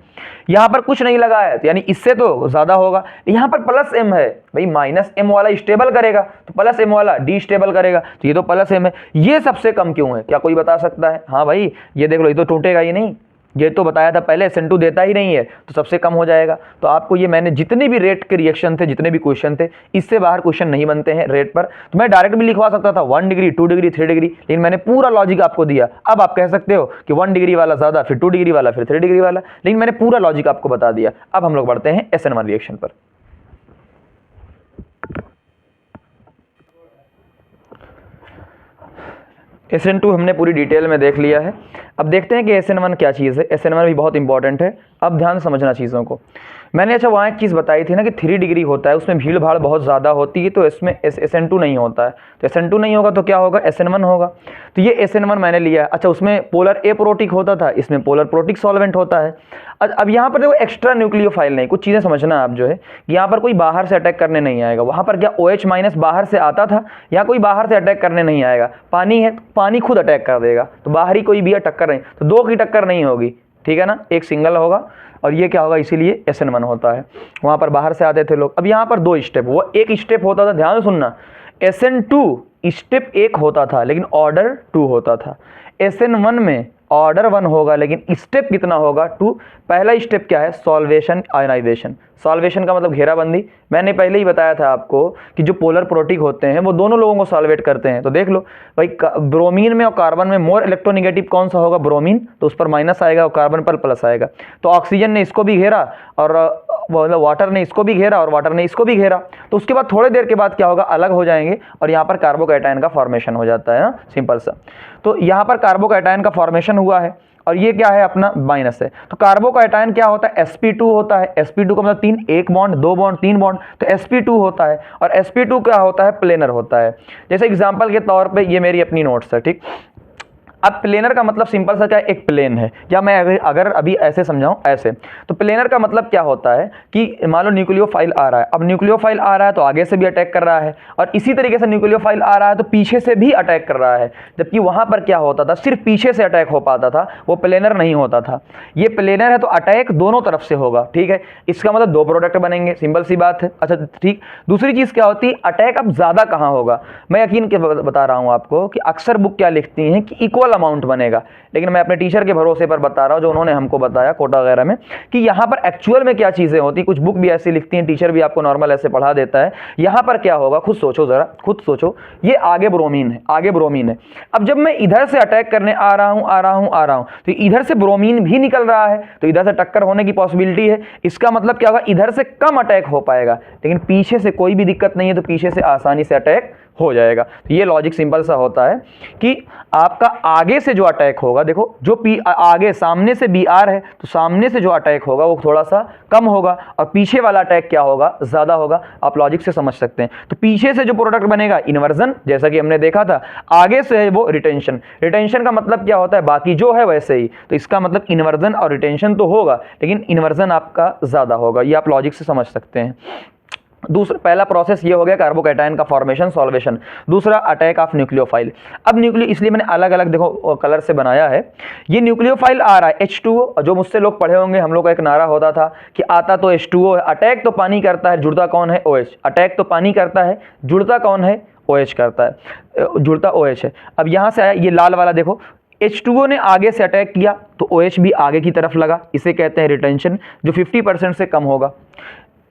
यहाँ पर कुछ नहीं लगा है तो यानी इससे तो ज्यादा होगा, यहाँ पर +M है भाई, -M वाला स्टेबल करेगा तो +M वाला डी स्टेबल करेगा, तो ये तो +M है, ये सबसे कम क्यों है, क्या कोई बता सकता है। हाँ भाई ये देख लो, ये तो टूटेगा ही नहीं, ये तो बताया था पहले SN2 देता ही नहीं है तो सबसे कम हो जाएगा। तो आपको ये मैंने जितने भी रेट के रिएक्शन थे, जितने भी क्वेश्चन थे, इससे बाहर क्वेश्चन नहीं बनते हैं रेट पर। तो मैं डायरेक्ट भी लिखवा सकता था 1 डिग्री, 2 डिग्री, 3 डिग्री, लेकिन मैंने पूरा लॉजिक आपको दिया। अब आप कह सकते हो कि 1 डिग्री वाला ज्यादा, फिर 2 डिग्री वाला, फिर 3 डिग्री वाला, लेकिन मैंने पूरा लॉजिक आपको बता दिया। अब हम लोग बढ़ते हैं SN1 रिएक्शन पर। SN2 हमने पूरी डिटेल में देख लिया है। अब देखते हैं कि SN1 क्या चीज़ है। SN1 भी बहुत इंपॉर्टेंट है, अब ध्यान समझना चीज़ों को। मैंने अच्छा वहाँ एक चीज़ बताई थी ना कि 3 डिग्री होता है, उसमें भीड़ भाड़ बहुत ज़्यादा होती है, तो इसमें SN2 नहीं होता है। तो SN2 नहीं होगा तो क्या होगा, SN1 होगा। तो ये SN1 मैंने लिया है। अच्छा उसमें पोलर एप्रोटिक होता था, इसमें पोलर प्रोटिक सॉल्वेंट होता है। अब यहाँ पर देखो एक्स्ट्रा न्यूक्लियोफाइल नहीं, कुछ चीज़ें समझना आप जो है, यहाँ पर कोई बाहर से अटैक करने नहीं आएगा। वहाँ पर क्या OH- बाहर से आता था, यहाँ कोई बाहर से अटैक करने नहीं आएगा। पानी है तो पानी खुद अटैक कर देगा, तो बाहरी कोई भी टक्कर नहीं, तो 2 की टक्कर नहीं होगी, ठीक है ना, एक सिंगल होगा। और ये क्या होगा, इसीलिए SN1 होता है। वहाँ पर बाहर से आते थे लोग। अब यहाँ पर 2 स्टेप, वो एक स्टेप होता था, ध्यान सुनना, SN2 स्टेप 1 होता था लेकिन ऑर्डर 2 होता था। SN1 में ऑर्डर 1 होगा लेकिन स्टेप कितना होगा, 2। पहला स्टेप क्या है, सॉल्वेशन आयनाइजेशन। सॉल्वेशन का मतलब घेराबंदी। मैंने पहले ही बताया था आपको कि जो पोलर प्रोटिक होते हैं वो दोनों लोगों को सॉल्वेट करते हैं। तो देख लो भाई, ब्रोमीन में और कार्बन में मोर इलेक्ट्रोनिगेटिव कौन सा होगा, ब्रोमीन, तो उस पर माइनस आएगा और कार्बन पर प्लस आएगा। तो ऑक्सीजन ने इसको भी घेरा और वाटर ने इसको भी घेरा और वाटर ने इसको भी घेरा, तो उसके बाद थोड़ी देर के बाद क्या होगा, अलग हो जाएंगे और यहाँ पर कार्बोकैटायन का फॉर्मेशन हो जाता है ना, सिंपल सा। तो यहाँ पर कार्बोकैटायन का फॉर्मेशन हुआ है और ये क्या है अपना माइनस है। तो कार्बोकैटायन क्या होता है, sp2 होता है। sp2 का मतलब 3, 1 बॉन्ड, 2 बॉन्ड, 3 बॉन्ड, तो sp2 होता है। और sp2 क्या होता है, प्लेनर होता है। जैसे एग्जांपल के तौर पे ये मेरी अपनी नोट्स है, ठीक। अब प्लेनर का मतलब सिंपल सा क्या है, एक प्लेन है, या मैं अगर अभी ऐसे समझाऊं ऐसे, तो प्लेनर का मतलब क्या होता है कि मान लो न्यूक्लियोफाइल आ रहा है। अब न्यूक्लियोफाइल आ रहा है तो आगे से भी अटैक कर रहा है, और इसी तरीके से न्यूक्लियोफाइल आ रहा है तो पीछे से भी अटैक कर रहा है। जबकि वहां पर क्या होता था, सिर्फ पीछे से अटैक हो पाता था, वो प्लेनर नहीं होता था। ये प्लेनर है तो अटैक दोनों तरफ से होगा, ठीक है। इसका मतलब 2 प्रोडक्ट बनेंगे, सिंपल सी बात है। अच्छा ठीक, दूसरी चीज क्या होती है, अटैक अब ज्यादा कहाँ होगा। मैं यकीन के बता रहा हूं आपको कि अक्सर बुक क्या लिखती हैं कि इक्वल अमाउंट बनेगा, लेकिन मैं अपने टीचर के भरोसे पर बता रहा हूं, जो उन्होंने हमको बताया कोटा वगैरह में, कि यहां पर एक्चुअल में क्या चीजें होती। कुछ बुक भी ऐसी लिखती हैं, टीचर भी आपको नॉर्मल ऐसे पढ़ा देता है। यहां पर क्या होगा, खुद सोचो जरा, खुद सोचो। ये आगे ब्रोमीन है, आगे ब्रोमीन है। अब जब मैं इधर से अटैक करने आ रहा हूं, तो इधर से ब्रोमीन भी निकल रहा है, तो इधर से टक्कर होने की पॉसिबिलिटी है। इसका मतलब क्या होगा, इधर से कम अटैक हो पाएगा, लेकिन पीछे से कोई भी दिक्कत नहीं है, तो पीछे से आसानी से अटैक हो जाएगा। तो ये लॉजिक सिंपल सा होता है कि आपका आगे से जो अटैक होगा, देखो जो आगे सामने से बी आर है तो सामने से जो अटैक होगा वो थोड़ा सा कम होगा और पीछे वाला अटैक क्या होगा, ज़्यादा होगा। आप लॉजिक से समझ सकते हैं। तो पीछे से जो प्रोडक्ट बनेगा इन्वर्जन, जैसा कि हमने देखा था, आगे से है वो रिटेंशन। रिटेंशन का मतलब क्या होता है, बाकी जो है वैसे ही, तो इसका मतलब इन्वर्जन और रिटेंशन तो होगा लेकिन इन्वर्जन आपका ज़्यादा होगा। ये आप लॉजिक से समझ सकते हैं। दूसरा, पहला प्रोसेस ये हो गया कार्बोकैटायन का फॉर्मेशन सॉल्वेशन। दूसरा अटैक ऑफ न्यूक्लियोफाइल। अब न्यूक्लियो, इसलिए मैंने अलग अलग देखो कलर से बनाया है। ये न्यूक्लियोफाइल आ रहा है H2O, जो मुझसे लोग पढ़े होंगे, हम लोग का एक नारा होता था कि आता तो H2O है, अटैक तो पानी करता है, जुड़ता कौन है, OH। अटैक तो पानी करता है, जुड़ता कौन है, OH करता है, जुड़ता OH है। अब यहाँ से आया ये लाल वाला, देखो H2O ने आगे से अटैक किया तो OH भी आगे की तरफ लगा, इसे कहते हैं रिटेंशन, जो 50% से कम होगा।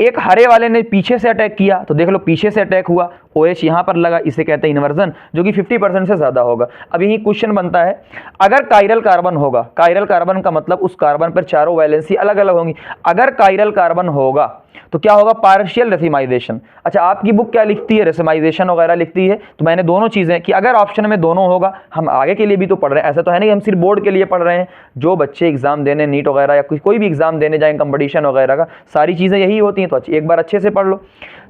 एक हरे वाले ने पीछे से अटैक किया तो देख लो पीछे से अटैक हुआ, OH यहाँ पर लगा, इसे कहते हैं इन्वर्जन, जो कि 50% से ज़्यादा होगा। अब यही क्वेश्चन बनता है, अगर कायरल कार्बन होगा, कायरल कार्बन का मतलब उस कार्बन पर चारों वैलेंसी अलग अलग होंगी, अगर कायरल कार्बन होगा तो क्या होगा, पार्शियल रेसिमाइजेशन। अच्छा, आपकी बुक क्या लिखती है, रेसिमाइजेशन वगैरह लिखती है, तो मैंने दोनों चीज़ें कि अगर ऑप्शन में दोनों होगा, हम आगे के लिए भी तो पढ़ रहे हैं, ऐसा तो है नहीं हम सिर्फ बोर्ड के लिए पढ़ रहे हैं। जो बच्चे एग्जाम देने नीट वगैरह या कोई भी एग्जाम देने जाएं कंपटीशन वगैरह का, सारी चीज़ें यही होती हैं, तो एक बार अच्छे से पढ़ लो।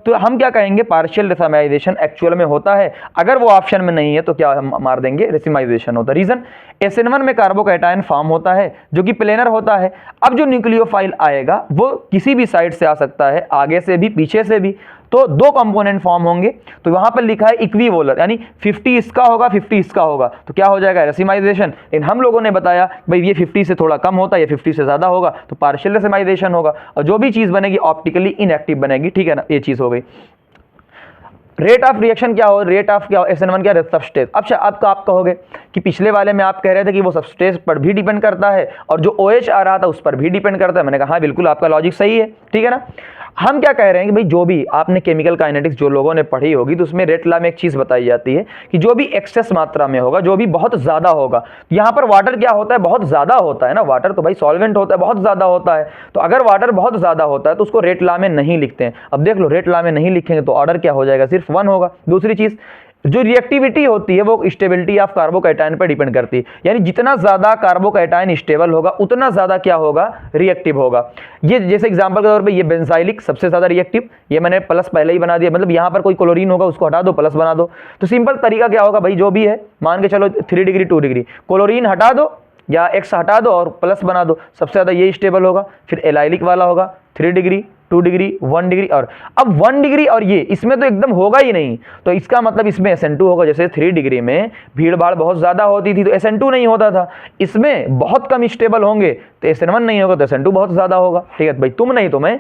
तो हम क्या कहेंगे, पार्शियल रेसिमाइजेशन एक्चुअल में होता है, अगर वो ऑप्शन में नहीं है तो क्या हम मार देंगे, रेसिमाइजेशन होता है। रीजन, SN1 में कार्बोकैटायन फॉर्म होता है जो कि प्लेनर होता है। अब जो न्यूक्लियोफाइल आएगा वो किसी भी साइड से आ सकता है, आगे से भी पीछे से भी, तो दो कंपोनेंट फॉर्म होंगे। तो वहां पर लिखा है इक्विवोलर, यानी 50 इसका होगा 50 इसका होगा, तो क्या हो जाएगा, रेसिमाइजेशन। लेकिन हम लोगों ने बताया भाई ये 50 से थोड़ा कम होता है, ये 50 से ज्यादा होगा, तो पार्शियल रेसिमाइजेशन होगा। और जो भी चीज बनेगी ऑप्टिकली इनएक्टिव बनेगी, ठीक है ना, ये चीज हो गई। रेट ऑफ रिएक्शन क्या हो, रेट ऑफ क्या SN1 क्या, सबस्टेज। अच्छा, अब तो आप कहोगे कि पिछले वाले में आप कह रहे थे कि वो सबस्टेज पर भी डिपेंड करता है और जो OH आ रहा था उस पर भी डिपेंड करता है। मैंने कहा हाँ बिल्कुल आपका लॉजिक सही है, ठीक है ना। हम क्या कह रहे हैं कि भाई जो भी आपने केमिकल काइनेटिक्स जो लोगों ने पढ़ी होगी तो उसमें रेट लॉ में एक चीज बताई जाती है कि जो भी एक्सेस मात्रा में होगा, जो भी बहुत ज्यादा होगा, यहाँ पर वाटर क्या होता है, बहुत ज्यादा होता है ना, वाटर तो भाई सॉल्वेंट होता है, बहुत ज्यादा होता है। तो अगर वाटर बहुत ज्यादा होता है तो उसको रेट लॉ में नहीं लिखते हैं। अब देख लो रेट लॉ में नहीं लिखेंगे तो ऑर्डर क्या हो जाएगा, सिर्फ 1 होगा। दूसरी चीज, जो रिएक्टिविटी होती है वो स्टेबिलिटी ऑफ कार्बोकैटायन पर डिपेंड करती है, यानी जितना ज्यादा कार्बोकैटायन स्टेबल होगा उतना ज्यादा क्या होगा, रिएक्टिव होगा। ये जैसे एग्जांपल के तौर पे ये बेंजाइलिक सबसे ज्यादा रिएक्टिव, ये मैंने प्लस पहले ही बना दिया, मतलब यहां पर कोई क्लोरीन होगा उसको हटा दो प्लस बना दो। तो सिंपल तरीका क्या होगा भाई, जो भी है मान के चलो 3 डिग्री 2 डिग्री, क्लोरीन हटा दो या X हटा दो और प्लस बना दो, सबसे ज्यादा ये स्टेबल होगा। फिर एलाइलिक वाला होगा 3 डिग्री 2 डिग्री 1 डिग्री, और अब 1 डिग्री और ये इसमें तो एकदम होगा ही नहीं, तो इसका मतलब इसमें SN2 होगा। जैसे 3 डिग्री में भीड़ भाड़ बहुत ज्यादा होती थी तो SN2 नहीं होता था, इसमें बहुत कम स्टेबल होंगे तो SN1 नहीं होगा तो SN2 बहुत ज्यादा होगा, ठीक है भाई, तुम नहीं तो मैं।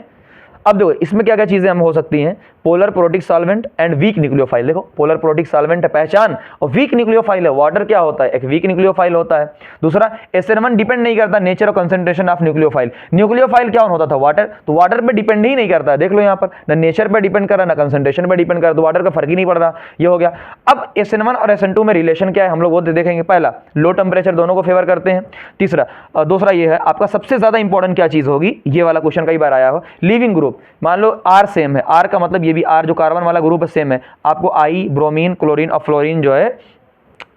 अब देखो इसमें क्या क्या चीजें हम हो सकती हैं, polar protic solvent and weak nucleophile. देखो पोलर प्रोटिक सॉल्वेंट है पहचान, और वीक न्यूक्लियोफाइल है, वाटर क्या होता है, एक वीक न्यूक्लियोफाइल होता है। दूसरा, SN1 डिपेंड नहीं करता नेचर और कंसंट्रेशन ऑफ न्यूक्लियोफाइल। न्यूक्लियोफाइल क्या होता था, वाटर, तो वाटर पे डिपेंड ही नहीं करता है, देख लो यहाँ पर ना नेचर पे डिपेंड कर रहा ना कंसंट्रेशन पे डिपेंड कर रहा, तो वाटर का फर्क ही नहीं पड़ रहा, ये हो गया। अब SN1 और SN2 में रिलेशन क्या है हम लोग वो देखेंगे। पहला, लो टेम्परेचर दोनों को फेवर करते हैं। तीसरा, दूसरा ये है आपका सबसे ज्यादा इंपॉर्टेंट क्या चीज होगी, ये वाला क्वेश्चन कई बार आया हो, लिविंग ग्रुप। मान लो R सेम है, R का मतलब ये भी R जो कार्बन वाला ग्रुप है सेम है, आपको I ब्रोमीन क्लोरीन और फ्लोरीन जो है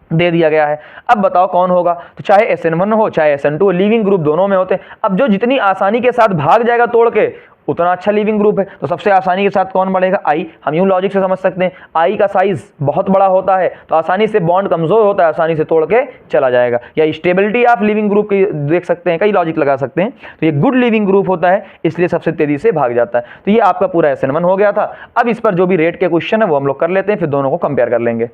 दे दिया गया है। अब बताओ कौन होगा, तो चाहे SN1 हो चाहे SN2, लिविंग ग्रुप दोनों में होते हैं। अब जो जितनी आसानी के साथ भाग जाएगा तोड़ के उतना अच्छा लिविंग ग्रुप है, तो सबसे आसानी के साथ कौन बढ़ेगा, I। हम यूं लॉजिक से समझ सकते हैं, I का साइज बहुत बड़ा होता है तो आसानी से बॉन्ड कमजोर होता है, आसानी से तोड़ के चला जाएगा। या स्टेबिलिटी ऑफ लिविंग ग्रुप की देख सकते हैं, कई लॉजिक लगा सकते हैं, तो ये गुड लिविंग ग्रुप होता है इसलिए सबसे तेजी से भाग जाता है। तो ये आपका पूरा SN1 हो गया था। अब इस पर जो भी रेट के क्वेश्चन है वो हम लोग कर लेते हैं, फिर दोनों को कंपेयर कर लेंगे।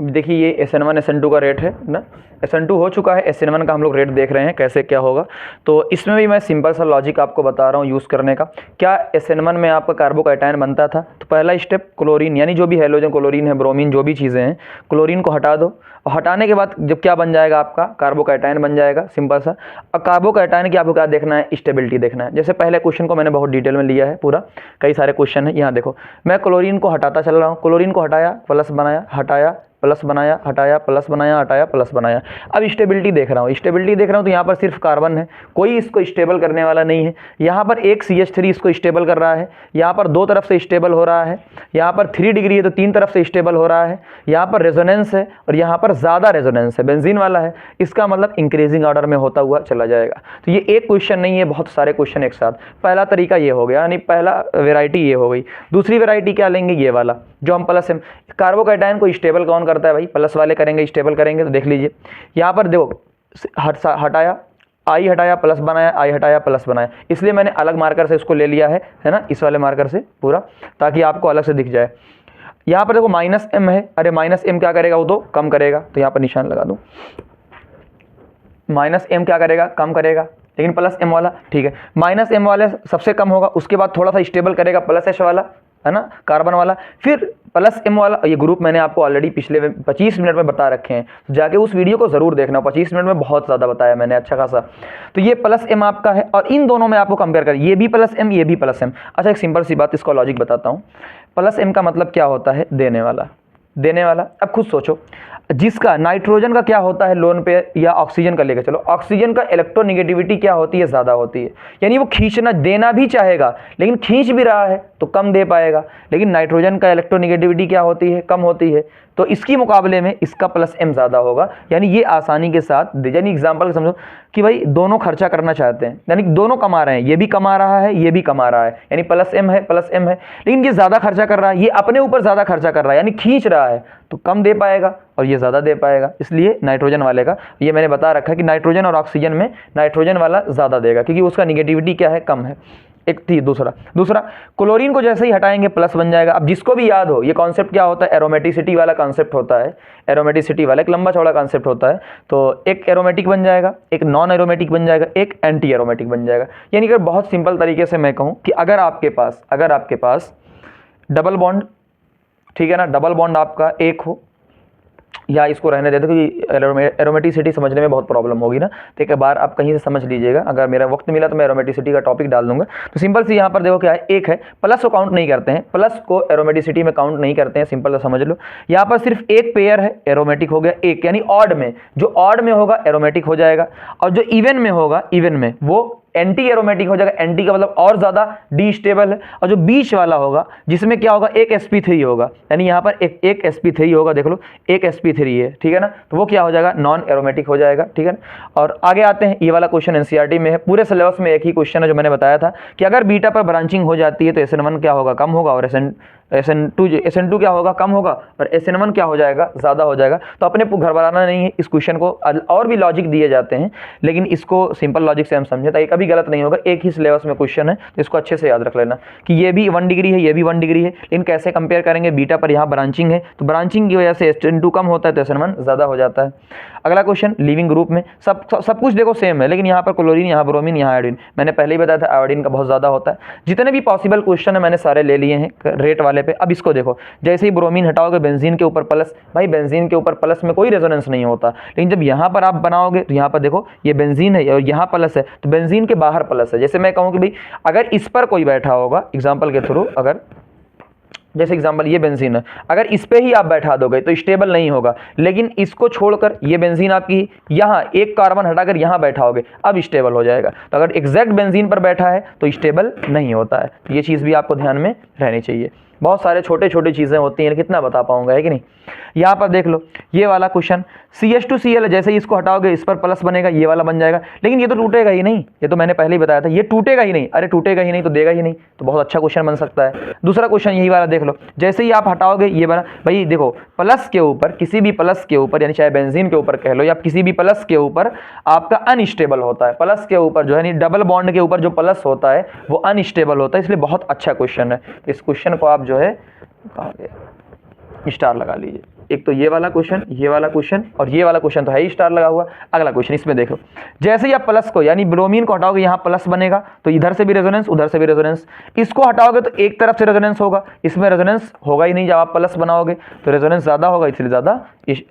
देखिए ये SN1 SN2 का रेट है ना, SN2 हो चुका है, SN1 का हम लोग रेट देख रहे हैं कैसे क्या होगा। तो इसमें भी मैं सिंपल सा लॉजिक आपको बता रहा हूँ यूज़ करने का। क्या SN1 में आपका कार्बोकैटायन बनता था, तो पहला स्टेप क्लोरीन, यानी जो भी हेलोजन क्लोरीन है ब्रोमीन जो भी चीज़ें हैं, क्लोरीन को हटा दो, और हटाने के बाद जब क्या बन जाएगा आपका कार्बोकैटायन बन जाएगा, सिंपल सा। अब कार्बोकैटायन की आपको क्या देखना है, स्टेबिलिटी देखना है। जैसे पहले क्वेश्चन को मैंने बहुत डिटेल में लिया है पूरा, कई सारे क्वेश्चन है, यहाँ देखो मैं क्लोरीन को हटाता चल रहा हूँ, क्लोरीन को हटाया प्लस बनाया, हटाया प्लस बनाया हटाया, प्लस बनाया हटाया, प्लस बनाया। अब स्टेबिलिटी देख रहा हूँ, स्टेबिलिटी देख रहा हूँ तो यहाँ पर सिर्फ कार्बन है, कोई इसको स्टेबल करने वाला नहीं है। यहाँ पर एक CH3 इसको स्टेबल कर रहा है, यहाँ पर 2 तरफ से स्टेबल हो रहा है, यहाँ पर 3 डिग्री है तो 3 तरफ से स्टेबल हो रहा है, यहाँ पर रेजोनेंस है और यहाँ पर ज़्यादा रेजोनेंस है, बेंजीन वाला है, इसका मतलब इंक्रीजिंग ऑर्डर में होता हुआ चला जाएगा। तो ये एक क्वेश्चन नहीं है, बहुत सारे क्वेश्चन एक साथ। पहला तरीका ये हो गया, यानी पहला वेराइटी ये हो गई। दूसरी वेराइटी क्या लेंगे, ये वाला जो हम प्लस एम, कार्बोकैटायन को स्टेबल कौन करता है भाई, प्लस वाले करेंगे, स्टेबल करेंगे। तो देख लीजिए यहाँ पर देखो, हटाया, आई हटाया प्लस बनाया, आई हटाया प्लस बनाया, इसलिए मैंने अलग मार्कर से इसको ले लिया है ना, इस वाले मार्कर से पूरा, ताकि आपको अलग से दिख जाए। यहाँ पर देखो -m है, अरे -m क्या करेगा, वो तो कम करेगा, तो यहाँ पर निशान लगा दूँ, -m क्या करेगा, कम करेगा, लेकिन +m वाला ठीक है, -m वाले सबसे कम होगा, उसके बाद थोड़ा सा स्टेबल करेगा +H वाला, है ना, कार्बन वाला, फिर +m वाला। ये ग्रुप मैंने आपको ऑलरेडी पिछले 25 मिनट में बता रखे हैं, तो जाके उस वीडियो को ज़रूर देखना, 25 मिनट में बहुत ज़्यादा बताया मैंने, अच्छा खासा। तो ये +m आपका है, और इन दोनों में आपको कंपेयर करें, ये भी +m, ये भी +m। अच्छा, एक सिंपल सी बात, इसको लॉजिक बताता हूँ। +m का मतलब क्या होता है, देने वाला, देने वाला। अब खुद सोचो, जिसका नाइट्रोजन का क्या होता है लोन पेयर, या ऑक्सीजन का लेकर चलो, ऑक्सीजन का इलेक्ट्रोनेगेटिविटी क्या होती है, ज़्यादा होती है, यानी वो खींचना, देना भी चाहेगा लेकिन खींच भी रहा है तो कम दे पाएगा। लेकिन नाइट्रोजन का इलेक्ट्रोनेगेटिविटी क्या होती है, कम होती है, तो इसकी मुकाबले में इसका +m ज़्यादा होगा। यानी ये आसानी के साथ, यानी एग्जाम्पल समझो कि भाई दोनों खर्चा करना चाहते हैं, यानी दोनों कमा रहे हैं, ये भी कमा रहा है, ये भी कमा रहा है, यानी +m है, +m है, लेकिन ये ज़्यादा खर्चा कर रहा है, ये अपने ऊपर ज़्यादा खर्चा कर रहा है, यानी खींच रहा है, तो कम दे पाएगा और ये ज़्यादा दे पाएगा। इसलिए नाइट्रोजन वाले का ये मैंने बता रखा है कि नाइट्रोजन और ऑक्सीजन में नाइट्रोजन वाला ज़्यादा देगा, क्योंकि उसका निगेटिविटी क्या है, कम है। एक थी दूसरा क्लोरीन को जैसे ही हटाएंगे प्लस बन जाएगा। अब जिसको भी याद हो, ये कॉन्सेप्ट क्या होता है, एरोमेटिसिटी वाला कॉन्सेप्ट होता है, एरोमेटिसिटी वाला एक लंबा चौड़ा कॉन्सेप्ट होता है। तो एक एरोमेटिक बन जाएगा, एक नॉन एरोमेटिक बन जाएगा, एक एंटी एरोमेटिक बन जाएगा। यानी अगर बहुत सिंपल तरीके से मैं कहूँ कि अगर आपके पास डबल बॉन्ड, ठीक है ना, डबल बॉन्ड आपका एक हो, या इसको रहने देते क्योंकि एरोमेटिसिटी समझने में बहुत प्रॉब्लम होगी ना, तो एक बार आप कहीं से समझ लीजिएगा, अगर मेरा वक्त मिला तो मैं एरोमेटिसिटी का टॉपिक डाल दूंगा। तो सिंपल सी यहाँ पर देखो क्या है, एक है, प्लस को काउंट नहीं करते हैं, प्लस को एरोमेटिसिटी में काउंट नहीं करते हैं, सिंपल सा समझ लो। यहाँ पर सिर्फ एक पेयर है, एरोमेटिक हो गया एक, यानी ऑड में, जो ऑड में होगा एरोमेटिक हो जाएगा, और जो इवन में होगा, इवन में वो एंटी एरोमेटिक हो जाएगा। एंटी का मतलब और ज़्यादा डी स्टेबल है। और जो बीच वाला होगा जिसमें क्या होगा, एक sp3 होगा, यानी यहाँ पर एक sp3 होगा, देख लो एक sp3 है, ठीक है ना, तो वो क्या हो जाएगा, नॉन एरोमेटिक हो जाएगा, ठीक है ना। और आगे आते हैं, ये वाला क्वेश्चन एनसीईआरटी में है, पूरे सिलेबस में एक ही क्वेश्चन है जो मैंने बताया था कि अगर बीटा पर ब्रांचिंग हो जाती है तो SN1 क्या होगा, कम होगा, और SN2 क्या होगा, कम होगा, और SN1 क्या हो जाएगा, ज़्यादा हो जाएगा। तो अपने घबराना नहीं है, इस क्वेश्चन को और भी लॉजिक दिए जाते हैं, लेकिन इसको सिंपल लॉजिक से हम समझे ताकि कभी गलत नहीं होगा। एक ही सिलेबस में क्वेश्चन है, तो इसको अच्छे से याद रख लेना कि ये भी 1 डिग्री है, ये भी 1 डिग्री है, लेकिन कैसे कंपेयर करेंगे, बीटा पर यहाँ ब्रांचिंग है तो ब्रांचिंग की वजह से SN2 कम होता है तो SN1 ज़्यादा हो जाता है। अगला क्वेश्चन, लिविंग ग्रुप में सब कुछ देखो सेम है, लेकिन यहाँ पर क्लोरीन, यहाँ ब्रोमीन, यहाँ आयोडीन, मैंने पहले ही बताया था आयोडीन का बहुत ज़्यादा होता है। जितने भी पॉसिबल क्वेश्चन है मैंने सारे ले लिए हैं रेट वाले पे। अब इसको देखो, जैसे ही ब्रोमीन हटाओगे बेंजीन के ऊपर प्लस, भाई बेंजीन के ऊपर प्लस में कोई रेजोनेंस नहीं होता, लेकिन जब यहाँ पर आप बनाओगे तो यहाँ पर देखो ये बेंजीन है और यहाँ प्लस है, तो बेंजीन के बाहर प्लस है। जैसे मैं कहूँ कि भाई अगर इस पर कोई बैठा होगा, एग्जाम्पल के थ्रू, अगर जैसे एग्जांपल ये बेंजीन है, अगर इस पे ही आप बैठा दोगे तो स्टेबल नहीं होगा, लेकिन इसको छोड़कर ये बेंजीन आपकी यहाँ एक कार्बन हटाकर यहाँ बैठाओगे, अब स्टेबल हो जाएगा। तो अगर एग्जैक्ट बेंजीन पर बैठा है तो स्टेबल नहीं होता है। तो ये चीज़ भी आपको ध्यान में रहनी चाहिए। बहुत सारे छोटे छोटे चीज़ें होती हैं, कितना बता पाऊंगा, है कि नहीं। यहाँ पर देख लो ये वाला क्वेश्चन, CH2Cl है, जैसे ही इसको हटाओगे इस पर प्लस बनेगा, ये वाला बन जाएगा, लेकिन ये तो टूटेगा ही नहीं, ये तो मैंने पहले ही बताया था, ये टूटेगा ही नहीं। अरे टूटेगा ही नहीं तो देगा ही नहीं, तो बहुत अच्छा क्वेश्चन बन सकता है। दूसरा क्वेश्चन यही वाला देख लो, जैसे ही आप हटाओगे ये बना, भाई देखो प्लस के ऊपर, किसी भी प्लस के ऊपर, यानी चाहे बेंजीन के ऊपर कह लो या किसी भी प्लस के ऊपर आपका अनस्टेबल होता है। प्लस के ऊपर जो है डबल बॉन्ड के ऊपर जो प्लस होता है वो अनस्टेबल होता है, इसलिए बहुत अच्छा क्वेश्चन है। इस क्वेश्चन को आप जो है कहा गया, स्टार लगा लीजिए। एक तो ये वाला क्वेश्चन, ये वाला क्वेश्चन, और ये वाला क्वेश्चन तो है ही स्टार लगा हुआ। अगला क्वेश्चन इसमें देखो, जैसे ही आप प्लस को यानी ब्रोमीन को हटाओगे यहाँ प्लस बनेगा, तो इधर से भी रेजोनेंस, उधर से भी रेजोनेंस। इसको हटाओगे तो एक तरफ से रेजोनेंस होगा, इसमें रेजोनेंस होगा ही नहीं। जब आप प्लस बनाओगे तो रेजोनेंस ज़्यादा होगा, इसलिए ज़्यादा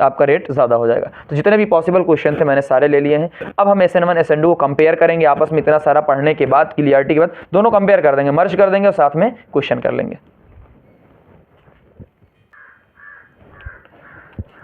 आपका रेट ज़्यादा हो जाएगा। तो जितने भी पॉसिबल क्वेश्चन थे मैंने सारे ले लिए हैं। अब हम SN1 SN2 को कंपेयर करेंगे आपस में, इतना सारा पढ़ने के बाद, क्लियरिटी के बाद दोनों कंपेयर कर देंगे, मर्ज कर देंगे और साथ में क्वेश्चन कर लेंगे।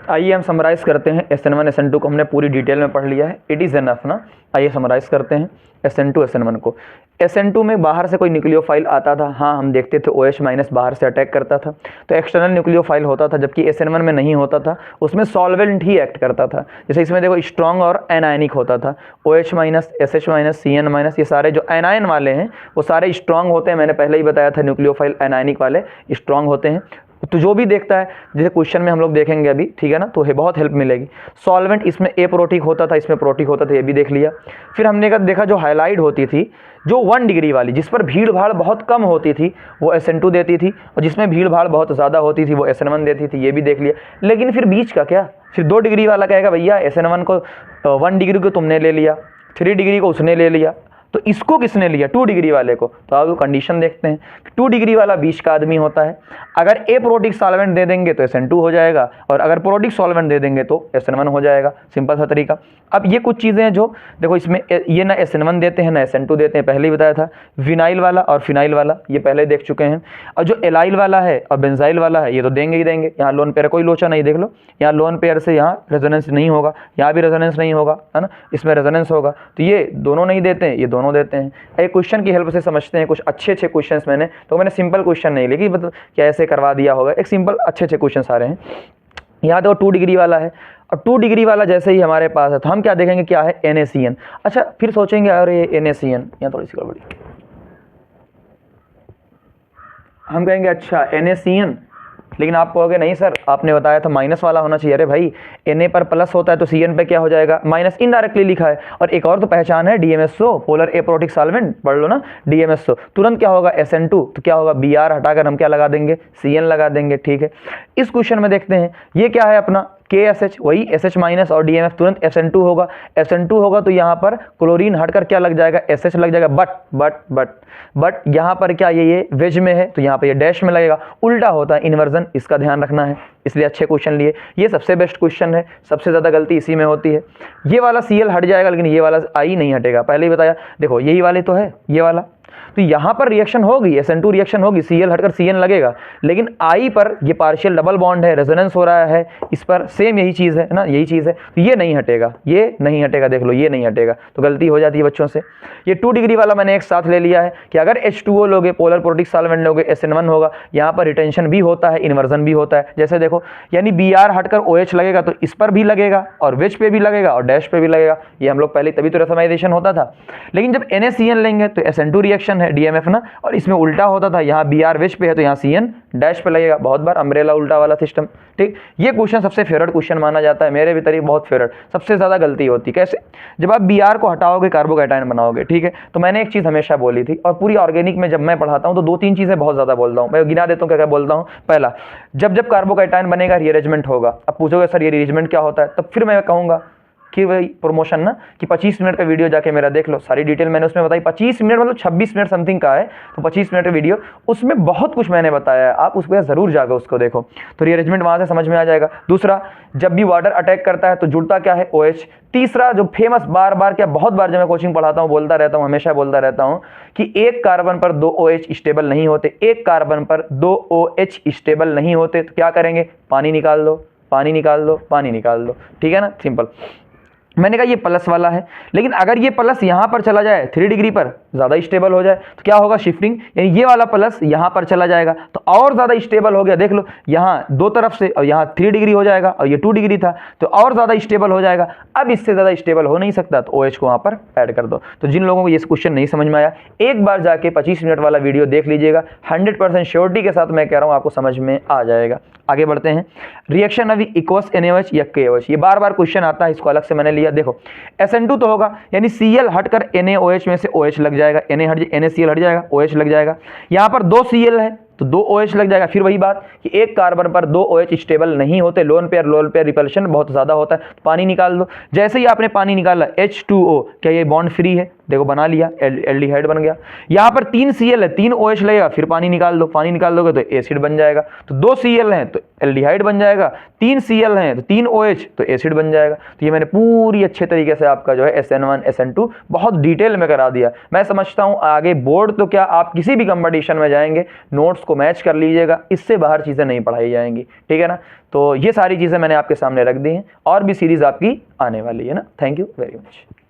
आइए हम समराइज़ करते हैं। SN1 SN2 को हमने पूरी डिटेल में पढ़ लिया है, इट इज़ एनफ ना। आइए समराइज़ करते हैं SN2 SN1 को। SN2 में बाहर से कोई न्यूक्लियोफाइल आता था, हाँ हम देखते थे OH माइनस बाहर से अटैक करता था, तो एक्सटर्नल न्यूक्लियोफाइल होता था, जबकि SN1 में नहीं होता था, उसमें सॉल्वेंट ही एक्ट करता था। जैसे इसमें देखो स्ट्रॉन्ग और एनायनिक होता था, OH minus, SH minus, CN minus, ये सारे जो एनायन वाले हैं वो सारे स्ट्रॉन्ग होते हैं। मैंने पहले ही बताया था न्यूक्लियोफाइल एनायनिक वाले स्ट्रॉन्ग होते हैं। तो जो भी देखता है, जैसे क्वेश्चन में हम लोग देखेंगे अभी, ठीक है ना, तो ये बहुत हेल्प मिलेगी। सॉल्वेंट इसमें एप्रोटिक होता था, इसमें प्रोटिक होता था, ये भी देख लिया। फिर हमने देखा जो हाइलाइट होती थी, जो 1 डिग्री वाली, जिस पर भीड़ भाड़ बहुत कम होती थी वो SN2 देती थी, और जिसमें भीड़ भाड़ बहुत ज़्यादा होती थी वो SN1 देती थी, ये भी देख लिया। लेकिन फिर बीच का क्या, फिर 2 डिग्री वाला कहेगा भैया SN1 को 1 डिग्री को तुमने ले लिया, 3 डिग्री को उसने ले लिया, तो इसको किसने लिया, 2 डिग्री वाले को। तो आप कंडीशन देखते हैं, 2 डिग्री वाला बीच का आदमी होता है। अगर एप्रोटिक सॉल्वेंट दे देंगे तो SN2 हो जाएगा, और अगर प्रोटिक सॉल्वेंट दे देंगे तो SN1 हो जाएगा। सिंपल सा तरीका। अब ये कुछ चीज़ें हैं जो देखो इसमें, ये ना SN1 देते हैं ना SN2 देते हैं, पहले ही बताया था। विनाइल वाला और फिनाइल वाला ये पहले देख चुके हैं, और जो एलाइल वाला है और बेंजाइल वाला है ये तो देंगे ही देंगे। यहाँ लोन पेयर कोई लोचा नहीं, देख लो यहाँ लोन पेयर से यहाँ रेजोनेंस नहीं होगा, यहाँ भी रेजोनेंस नहीं होगा, है ना, इसमें रेजोनेंस होगा, तो ये दोनों नहीं देते हैं, ये दोनों देते हैं। एक क्वेश्चन की हेल्प से समझते हैं, कुछ अच्छे क्वेश्चंस मैंने सिंपल क्वेश्चन नहीं लिखी, मतलब क्या ऐसे करवा दिया होगा, एक सिंपल अच्छे क्वेश्चन आ रहे हैं। यहाँ देखो 2 डिग्री वाला है, और 2 डिग्री वाला जैसे ही हमारे पास है तो हम क्या देखेंगे, क्या है, NaCN। अच्छा फिर सोचेंगे अरे NaCN, यहाँ थोड़ी सी गड़बड़ी, हम कहेंगे अच्छा NaCN, लेकिन आप कहोगे नहीं सर आपने बताया था माइनस वाला होना चाहिए। अरे भाई Na पर प्लस होता है तो CN पे क्या हो जाएगा, माइनस, इनडायरेक्टली लिखा है। और एक और तो पहचान है DMSO, पोलर एप्रोटिक सॉल्वेंट, पढ़ लो ना DMSO, तुरंत क्या होगा SN2, तो क्या होगा Br हटाकर हम क्या लगा देंगे, CN लगा देंगे। ठीक है, इस क्वेश्चन में देखते हैं, ये क्या है अपना KSH, वही SH माइनस और DMF, तुरंत SN2 होगा। SN2 होगा तो यहाँ पर क्लोरीन हटकर क्या लग जाएगा, SH लग जाएगा। बट यहाँ पर क्या ये वेज में है तो यहाँ पर ये डैश में लगेगा, उल्टा होता है इन्वर्जन, इसका ध्यान रखना है। इसलिए अच्छे क्वेश्चन लिए, ये सबसे बेस्ट क्वेश्चन है, सबसे ज़्यादा गलती इसी में होती है। ये वाला Cl हट जाएगा लेकिन ये वाला I नहीं हटेगा, पहले ही बताया। देखो यही वाले तो है, ये वाला, तो यहाँ पर रिएक्शन होगी, SN2 रिएक्शन होगी, Cl हटकर CN लगेगा, लेकिन I पर ये पार्शियल डबल बॉन्ड है, रेजोनेंस हो रहा है, इस पर सेम यही चीज़ है ना, यही चीज़ है, तो ये नहीं हटेगा, ये नहीं हटेगा, देख लो ये नहीं हटेगा, तो गलती हो जाती है बच्चों से। ये 2 डिग्री वाला मैंने एक साथ ले लिया है कि अगर H2O लोगे, पोलर प्रोटिक सॉल्वेंट लोगे, SN1 होगा, यहाँ पर रिटेंशन भी होता है, इन्वर्जन भी होता है। जैसे देखो यानी Br हटकर OH लगेगा तो इस पर भी लगेगा, और वेज पे भी लगेगा, और डैश पे भी लगेगा। ये हम लोग पहले तभी तो रेसमाइजेशन होता था। लेकिन जब NaCN लेंगे तो SN2 रिएक्शन है, DMF ना, और इसमें उल्टा होता था, यहाँ Br वेज पे है तो यहाँ CN डैश पे लगेगा। बहुत बार अम्ब्रेला उल्टा वाला सिस्टम। ठीक, ये क्वेश्चन सबसे फेवरेट क्वेश्चन माना जाता है, मेरे भी तरीके बहुत फेवरेट, सबसे ज़्यादा गलती होती है। कैसे, जब आप Br को हटाओगे कार्बोकैटायन बनाओगे, ठीक है, तो मैंने एक चीज़ हमेशा बोली थी, और पूरी ऑर्गेनिक में जब मैं पढ़ाता हूँ तो 2-3 चीज़ें बहुत ज़्यादा बोलता हूँ, मैं गिना देता हूँ क्या क्या बोलता हूँ। पहला, जब कार्बोकैटायन बनेगा रीअरेंजमेंट होगा। अब पूछोगे सर ये रीअरेंजमेंट क्या होता है, तब फिर मैं कहूँगा कि वही प्रमोशन ना, कि 25 मिनट का वीडियो जाके मेरा देख लो, सारी डिटेल मैंने उसमें बताई। 25 मिनट मतलब 26 मिनट समथिंग का है, तो 25 मिनट का वीडियो, उसमें बहुत कुछ मैंने बताया है, आप उसको ज़रूर जाकर उसको देखो, तो रीअरेंजमेंट वहाँ से समझ में आ जाएगा। दूसरा, जब भी वाटर अटैक करता है तो जुड़ता क्या है, OH। तीसरा जो फेमस बार बार क्या बहुत बार जब मैं कोचिंग पढ़ाता हूँ बोलता रहता हूँ, हमेशा बोलता रहता हूँ कि एक कार्बन पर 2 OH स्टेबल नहीं होते, एक कार्बन पर 2 OH स्टेबल नहीं होते, तो क्या करेंगे, पानी निकाल दो, पानी निकाल दो, पानी निकाल दो। ठीक है ना, सिंपल। मैंने कहा ये प्लस वाला है, लेकिन अगर ये प्लस यहाँ पर चला जाए 3 डिग्री पर, ज़्यादा स्टेबल हो जाए, तो क्या होगा, शिफ्टिंग, यानी ये वाला प्लस यहाँ पर चला जाएगा तो और ज़्यादा स्टेबल हो गया। देख लो यहाँ दो तरफ से, और यहाँ 3 डिग्री हो जाएगा, और ये 2 डिग्री था तो और ज़्यादा स्टेबल हो जाएगा। अब इससे ज़्यादा स्टेबल हो नहीं सकता, तो OH को वहाँ पर ऐड कर दो। तो जिन लोगों को ये क्वेश्चन नहीं समझ में आया, एक बार जाके 25 मिनट वाला वीडियो देख लीजिएगा, 100% श्योरिटी के साथ मैं कह रहा हूँ आपको समझ में आ जाएगा। आगे बढ़ते हैं, रिएक्शन अभी इक्वस NaOH या KOH, ये बार बार क्वेश्चन आता है, इसको अलग से मैंने लिया। देखो SN2 तो होगा, यानी Cl हटकर NaOH में से OH लग जाएगा, NaCl हट जाएगा, OH लग जाएगा। यहाँ पर 2 Cl है तो 2 OH लग जाएगा। फिर वही बात कि एक कार्बन पर 2 OH स्टेबल नहीं होते, लोन पेयर रिपल्शन बहुत ज़्यादा होता है, तो पानी निकाल दो। जैसे ही आपने पानी निकाला H2O, क्या ये बॉन्ड फ्री है, देखो बना लिया, एल्डिहाइड बन गया। यहाँ पर 3 Cl है, 3 OH लगेगा, फिर पानी निकाल दो, पानी निकाल दोगे तो एसिड बन जाएगा। तो 2 Cl हैं तो एल्डिहाइड बन जाएगा, 3 Cl हैं तो 3 OH तो एसिड बन जाएगा। तो ये मैंने पूरी अच्छे तरीके से आपका जो है SN1 SN2 बहुत डिटेल में करा दिया। मैं समझता हूँ आगे बोर्ड तो क्या, आप किसी भी कंपटीशन में जाएंगे नोट्स को मैच कर लीजिएगा, इससे बाहर चीज़ें नहीं पढ़ाई जाएंगी, ठीक है ना। तो ये सारी चीज़ें मैंने आपके सामने रख दी हैं, और भी सीरीज़ आपकी आने वाली है ना। Thank you very much.